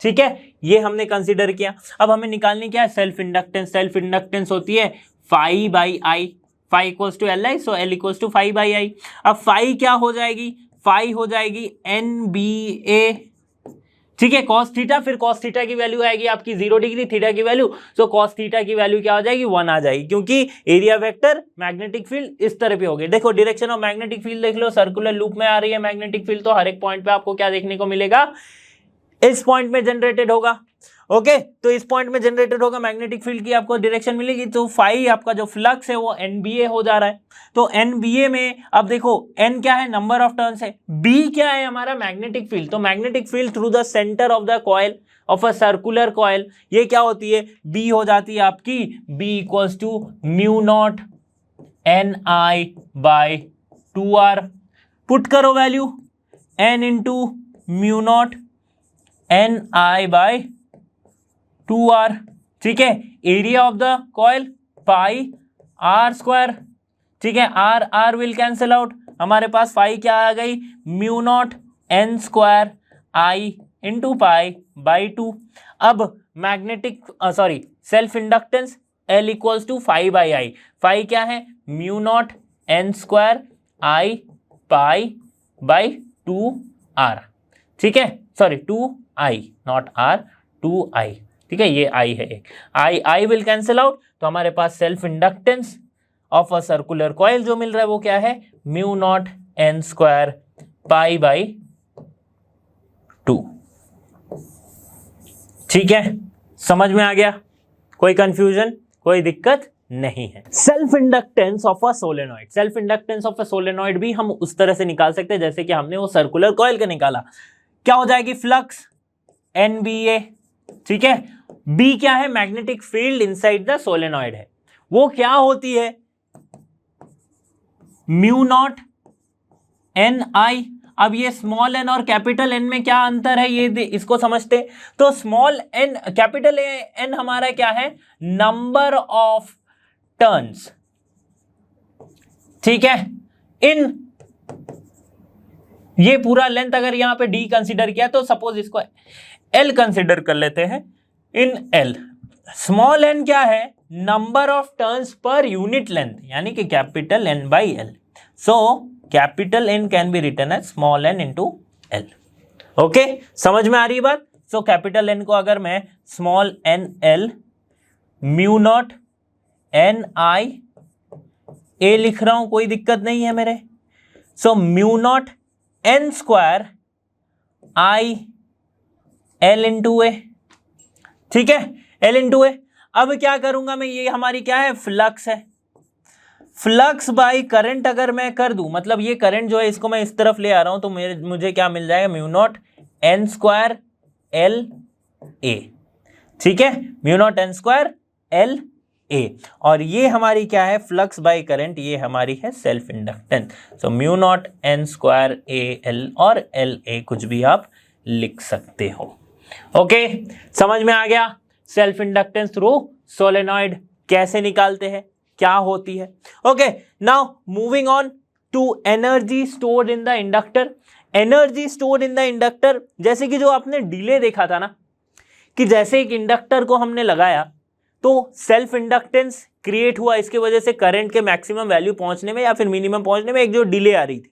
ठीक है, ये हमने कंसीडर किया। अब हमें निकालनी क्या है, सेल्फ इंडक्टेंस। सेल्फ इंडक्टेंस होती है phi by I, phi equals to L I, so L equals to phi by I. अब फाई क्या हो जाएगी, फाई हो जाएगी एन बी ए। ठीक है, कॉस थीटा, फिर कॉस थीटा की वैल्यू आएगी आपकी 0 डिग्री, थीटा की वैल्यू, सो कॉस थीटा की वैल्यू क्या हो जाएगी, 1 आ जाएगी, क्योंकि एरिया वेक्टर मैग्नेटिक फील्ड इस तरह पे हो गई। देखो डायरेक्शन ऑफ मैग्नेटिक फील्ड देख लो, सर्कुलर लूप में आ रही है मैग्नेटिक फील्ड, तो हर एक पॉइंट पे आपको क्या देखने को मिलेगा, इस पॉइंट में जनरेटेड होगा। ओके तो इस पॉइंट में जनरेटेड होगा, मैग्नेटिक फील्ड की आपको डायरेक्शन मिलेगी, तो फाई आपका जो फ्लक्स है वो NBA हो जा रहा है। तो NBA में अब देखो N क्या है, नंबर ऑफ टर्न्स है, B क्या है हमारा मैग्नेटिक फील्ड, तो magnetic field through the centre of the coil of a circular coil ये क्या होती है, B हो जाती है आपकी, B equals to mu not NI by 2R, put करो value N into mu not NI by 2R, ठीक है। Area of the coil pi R square, ठीक है, R विल कैंसिल आउट, हमारे पास फाई क्या आ गई, mu not N square I into pi by 2। अब magnetic self inductance L equals to phi by I, phi क्या है, mu not N square I pi by 2R, ठीक है, sorry 2I not R, 2I, ठीक है, ये I है एक, I विल कैंसिल आउट, तो हमारे पास self inductance of a circular coil जो मिल रहा है वो क्या है, mu not N square pi by 2, ठीक है, समझ में आ गया, कोई कंफ्यूजन, कोई दिक्कत नहीं है। Self inductance of a solenoid, self inductance of a solenoid भी हम उस तरह से निकाल सकते हैं जैसे कि हमने वो सर्कुलर कॉइल का निकाला, क्या हो जाएगी, फ्लक्स NBA, ठीक है, B क्या है, magnetic field inside the solenoid है, वो क्या होती है, म्यू नॉट NI। अब ये स्मॉल n और कैपिटल N में क्या अंतर है ये इसको समझते, तो स्मॉल n कैपिटल N हमारा क्या है, नंबर ऑफ टर्न्स, ठीक है, इन ये पूरा लेंथ अगर यहां पे D कंसीडर किया तो सपोज इसको L कंसीडर कर लेते हैं, इन L स्मॉल n क्या है, number of turns per unit length, यानी कि capital N by L, so capital N can be written as small n into L, okay, समझ में आ रही बात। सो कैपिटल N को अगर मैं small n L mu not NI A लिख रहा हूं, कोई दिक्कत नहीं है मेरे, so mu naught N square I L into A, ठीक है, L इंटू A। अब क्या करूंगा मैं, ये हमारी क्या है, फ्लक्स है, फ्लक्स बाय करंट अगर मैं कर दूं, मतलब ये करंट जो है इसको मैं इस तरफ ले आ रहा हूं, तो मुझे क्या मिल जाएगा, mu naught N square L A, ठीक है, mu not N square L A, और ये हमारी क्या है, फ्लक्स बाय करंट, ये हमारी है self inductance, so mu naught N square AL और LA कुछ भी आप लिख सकते हो, ओके, समझ में आ गया। सेल्फ इंडक्टेंस थ्रू सोलेनॉइड कैसे निकालते हैं, क्या होती है, okay. Now moving on to energy stored in the inductor, energy stored in the inductor, जैसे कि जो आपने डिले देखा था ना, कि जैसे एक इंडक्टर को हमने लगाया तो सेल्फ इंडक्टेंस क्रिएट हुआ, इसके वजह से करंट के मैक्सिमम वैल्यू पहुंचने में या फिर मिनिमम पहुंचने में एक जो डिले आ रही थी,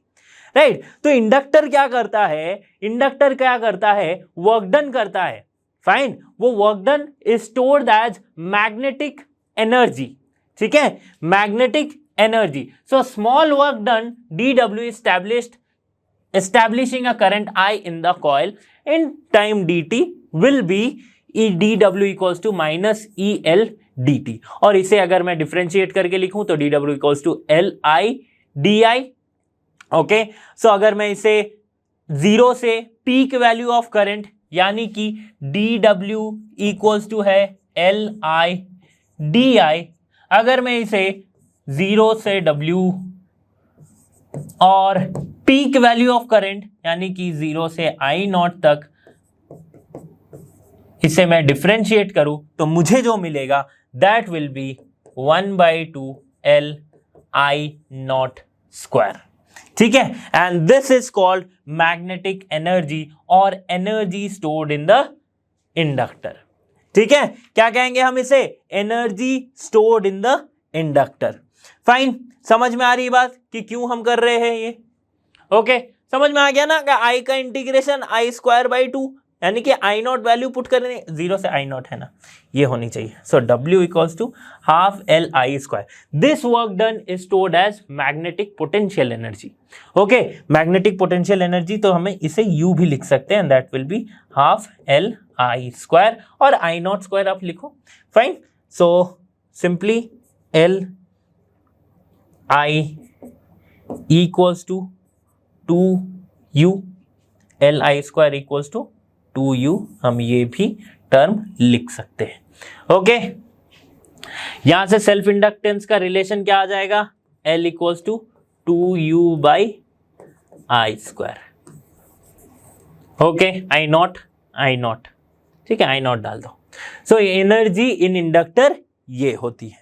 राइट। तो इंडक्टर क्या करता है, वर्क डन करता है, फाइन, वो work done is stored as magnetic energy, ठीक है, magnetic energy. So small work done dW establishing a current I in the coil in time dt will be dW equals to minus EL dt, और इसे अगर मैं differentiate करके लिखूं तो dW equals to LI DI, okay. So अगर मैं इसे 0 से पीक वैल्यू ऑफ करंट यानी कि dW equals to है LI DI, अगर मैं इसे 0 से W और पीक वैल्यू ऑफ करंट यानी कि 0 से I नॉट तक इसे मैं डिफरेंशिएट करूं तो मुझे जो मिलेगा that will be 1/2 L I not square, ठीक है, and this is called magnetic energy और energy stored in the inductor, ठीक है, क्या कहेंगे हम इसे, energy stored in the inductor, fine. समझ में आ रही बात कि क्यों हम कर रहे हैं ये, ओके, समझ में आ गया ना कि I का इंटीग्रेशन I²/2 यानी कि I नॉट वैल्यू पुट करने, 0 से I नॉट है ना, ये होनी चाहिए, so W equals to half LI²। This work done is stored as magnetic potential energy, okay, magnetic potential energy, तो हमें इसे U भी लिख सकते हैं, that will be half I square, और आई नॉट स्क्वायर आप लिखो, fine. So simply L I equals to 2u, L I square equals to 2u, हम ये भी टर्म लिख सकते हैं। ओके, यहां से सेल्फ इंडक्टेंस का रिलेशन क्या आ जाएगा, L equals to 2u by I square. Okay, I naught, ठीक है, आई नॉट डाल दो। सो एनर्जी इन इंडक्टर ये होती है,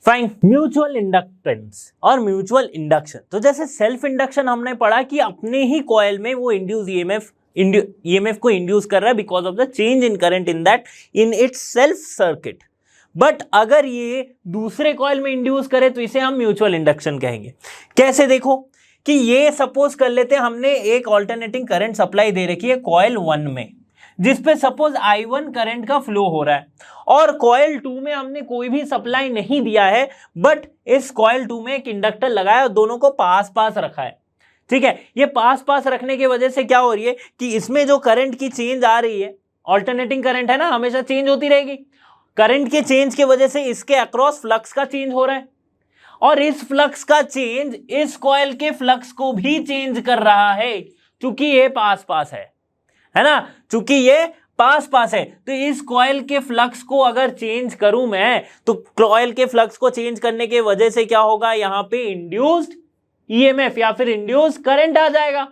फाइन। म्यूचुअल इंडक्टेंस और म्यूचुअल इंडक्शन, तो जैसे सेल्फ इंडक्शन हमने पढ़ा कि अपने ही कॉइल में वो इंड्यूस ईएमएफ को इंड्यूस कर रहा है because of the change in current in that in its self circuit. But अगर ये दूसरे कॉइल में इंड्यूस करे तो इसे हम म्यूचुअल इंडक्शन कहेंगे। कैसे, देखो कि ये सपोज कर लेते हैं हमने एक ऑल्टरनेटिंग करंट सप्लाई दे रखी है कॉइल 1 में, जिसपे सपोज I1 करंट का फ्लो हो रहा है, और कॉइल 2 में हमने कोई भी सप्लाई नहीं दिया है, बट इस कॉइल 2 में एक इंडक्टर लगाया और दोनों को पास पास रखा है, ठीक है। ये पास पास रखने की वजह से क्या हो रही है कि इसमें जो करंट की चेंज आ रही है, ऑल्टरनेटिंग करंट है ना, हमेशा चेंज होती रहेगी। करंट के चेंज की वजह से इसके अक्रॉस फ्लक्स का चेंज हो रहा है, और इस फ्लक्स का चेंज इस कॉइल के फ्लक्स को भी चेंज कर रहा है, क्योंकि ये पास पास है ना, चूंकि ये पास पास है। तो इस कॉइल के फ्लक्स को अगर चेंज करूं मैं, तो कॉइल के फ्लक्स को चेंज करने के वजह से क्या होगा, यहां पे इंड्यूस्ड ईएमएफ या फिर इंड्यूस्ड करंट आ जाएगा।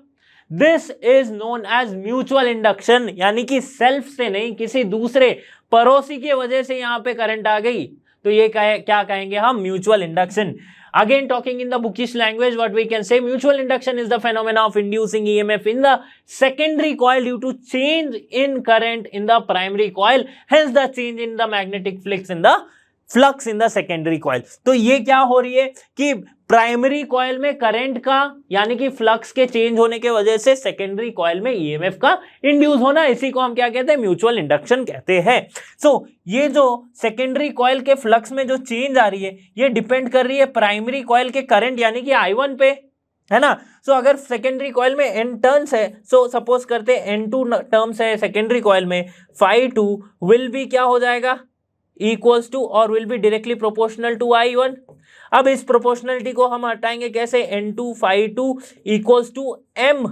This is known as mutual induction, यानी कि सेल्फ से नहीं, किसी दूसरे पड़ोसी की वजह से यहां पे करंट आ गई, तो ये क्या कहेंगे हम, mutual induction. Again, talking in the bookish language, what we can say, mutual induction is the phenomena of inducing EMF in the secondary coil due to change in current in the primary coil, hence the change in the magnetic flux in the secondary coil। तो ये क्या हो रही है कि primary coil में current का यानी कि फ्लक्स के चेंज होने के वजह से सेकेंडरी कॉइल में ईएमएफ का इंड्यूस होना, इसी को हम क्या कहते हैं, म्यूचुअल इंडक्शन कहते हैं। सो ये जो सेकेंडरी कॉइल के फ्लक्स में जो चेंज आ रही है, ये डिपेंड कर रही है प्राइमरी कॉइल के करंट यानी कि I1 पे, है ना। सो अगर सेकेंडरी कॉइल में n टर्न्स है, सो सपोज करते हैं n2 टर्म्स है सेकेंडरी कॉइल में, phi2 विल बी क्या हो जाएगा, इक्वल्स टू और will be directly proportional to I1। अब इस प्रोपोर्शनलिटी को हम हटाएंगे कैसे, n2 phi2 equals to m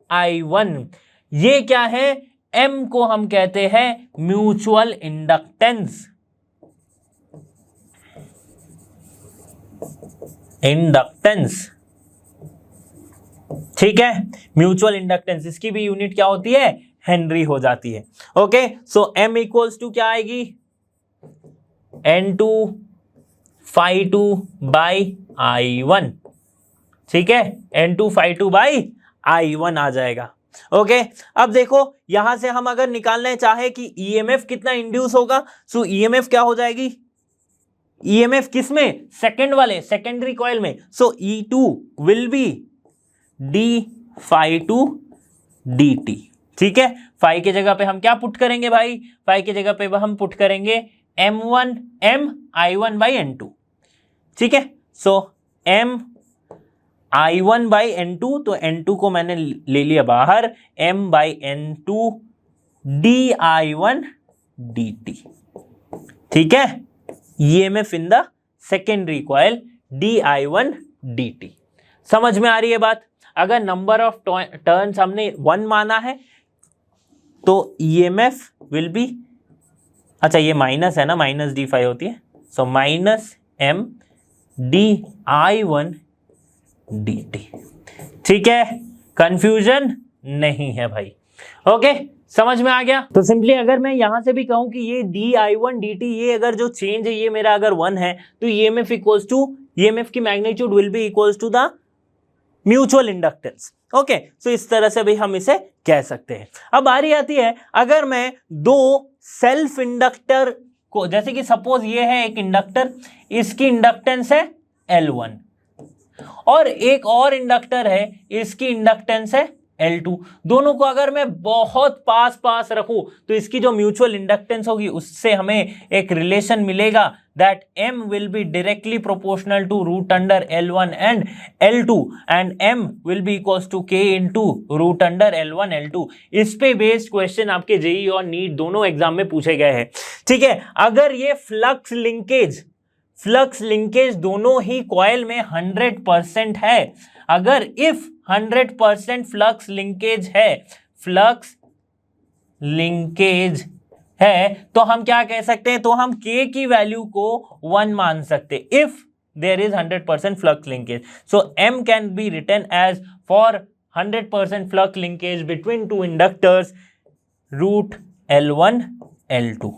I1। ये क्या है, m को हम कहते हैं म्यूचुअल इंडक्टेंस, ठीक है, म्यूचुअल इंडक्टेंस। इसकी भी यूनिट क्या होती है, हेनरी हो जाती है। Okay, so m equals to क्या आएगी, n2 phi2 बाई I1, ठीक है, n2 phi2 बाई I1 आ जाएगा। ओके, अब देखो यहां से हम अगर निकालना चाहे कि ईएमएफ कितना इंड्यूस होगा, सो ईएमएफ क्या हो जाएगी, ईएमएफ किसमें, सेकेंडरी कॉइल में, सो E2 will be d phi2 dt, ठीक है। फाई की जगह पे हम क्या पुट करेंगे भाई, फाई की जगह पे हम पुट करेंगे m1 m I1 by n2, ठीक है। सो m I1 बाई n2, तो n2 को मैंने ले लिया बाहर, m by n2 di1 dt, ठीक है। EMF in the secondary coil di1 dt, समझ में आ रही है बात। अगर नंबर ऑफ टर्न्स हमने 1 माना है तो ईएमएफ विल बी, अच्छा ये माइनस है ना, माइनस d5 होती है, so minus m di1 dt, ठीक है। कंफ्यूजन नहीं है भाई, ओके, समझ में आ गया। तो सिंपली अगर मैं यहां से भी कहूं कि ये di1 dt, ये अगर जो चेंज है ये मेरा अगर 1 है, तो ईएमएफ इक्वल्स टू, ईएमएफ की magnitude will be equals to the mutual inductance. Okay, so इस तरह से भी हम इसे कह सकते हैं। अब बारी आती है, अगर मैं दो सेल्फ इंडक्टर को, जैसे कि सपोज ये है एक इंडक्टर, इसकी इंडक्टेंस है L1, और एक और इंडक्टर है, इसकी इंडक्टेंस है L2। दोनों को अगर मैं बहुत पास पास रखूं तो इसकी जो म्यूचुअल इंडक्टेंस होगी उससे हमें एक रिलेशन मिलेगा that M will be directly proportional to root under L1 and L2 and M will be equals to K into root under L1 L2। इस पे बेस्ड क्वेश्चन आपके जेईई और नीट दोनों एग्जाम में पूछे गए हैं। ठीक है, अगर ये फ्लक्स लिंकेज दोनों ही कॉइल में 100% है, अगर इफ 100% फ्लक्स लिंकेज है तो हम क्या कह सकते हैं, तो हम K की वैल्यू को 1 मान सकते हैं if there is 100% flux linkage. So M can be written as for 100% flux linkage between two inductors root L1 L2।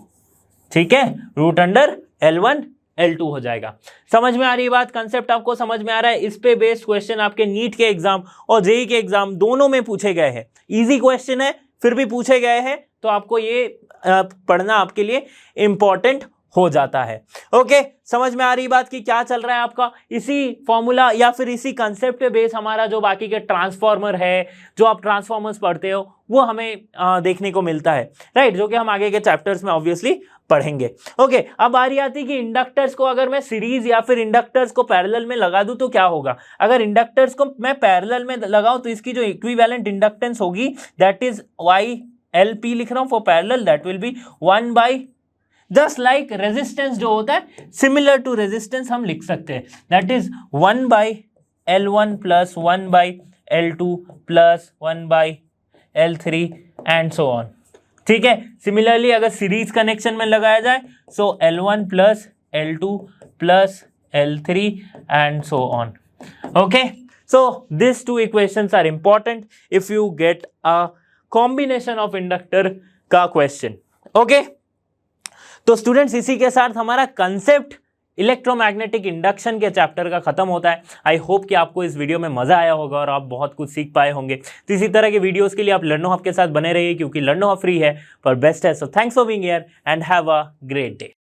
ठीक है, रूट अंडर L1 L2 हो जाएगा। समझ में आ रही बात, कंसेप्ट आपको समझ में आ रहा है। इस पे बेस्ड क्वेश्चन आपके नीट के एग्जाम और जेईई के एग्जाम दोनों में पूछे गए हैं। इजी क्वेश्चन है फिर भी पूछे गए हैं, तो आपको ये पढ़ना आपके लिए इंपॉर्टेंट हो जाता है। ओके, समझ में आ रही बात कि क्या चल रहा है आपका। इसी फॉर्मूला या फिर इसी कंसेप्ट पे बेस हमारा जो बाकी के ट्रांसफॉर्मर है, जो आप ट्रांसफॉर्मर्स पढ़ते हो वो हमें देखने को मिलता है, राइट, जो कि हम आगे के चैप्टर्स में ऑब्वियसली पढ़ेंगे। ओके, अब बारी आती कि इंडक्टर्स को अगर मैं सीरीज या फिर इंडक्टर्स को पैरेलल में लगा दूं तो क्या होगा। अगर इंडक्टर्स को मैं पैरेलल में लगाऊं तो इसकी जो इक्विवेलेंट इंडक्टेंस होगी दैट इज YLP लिख रहा हूं for parallel, that will B 1 by, just like resistance जो होता है सिमिलर टू रेजिस्टेंस हम लिख सकते हैं, that is 1 by L1 plus 1 by L2 plus 1 by L3 and so on. ठीक है, सिमिलरली अगर सीरीज कनेक्शन में लगाया जाए so L1 plus L2 plus L3 and so on. Okay, so this two equations are important if you get a combination of inductor का question. Okay, तो students इसी के साथ हमारा कंसेप्ट इलेक्ट्रोमैग्नेटिक इंडक्शन के चैप्टर का खत्म होता है। आई होप कि आपको इस वीडियो में मजा आया होगा और आप बहुत कुछ सीख पाए होंगे। तो इसी तरह के वीडियोस के लिए आप लर्नो हब के साथ बने रहिए क्योंकि लर्नो हब फ्री है पर बेस्ट है। So thanks for being here and have a great day.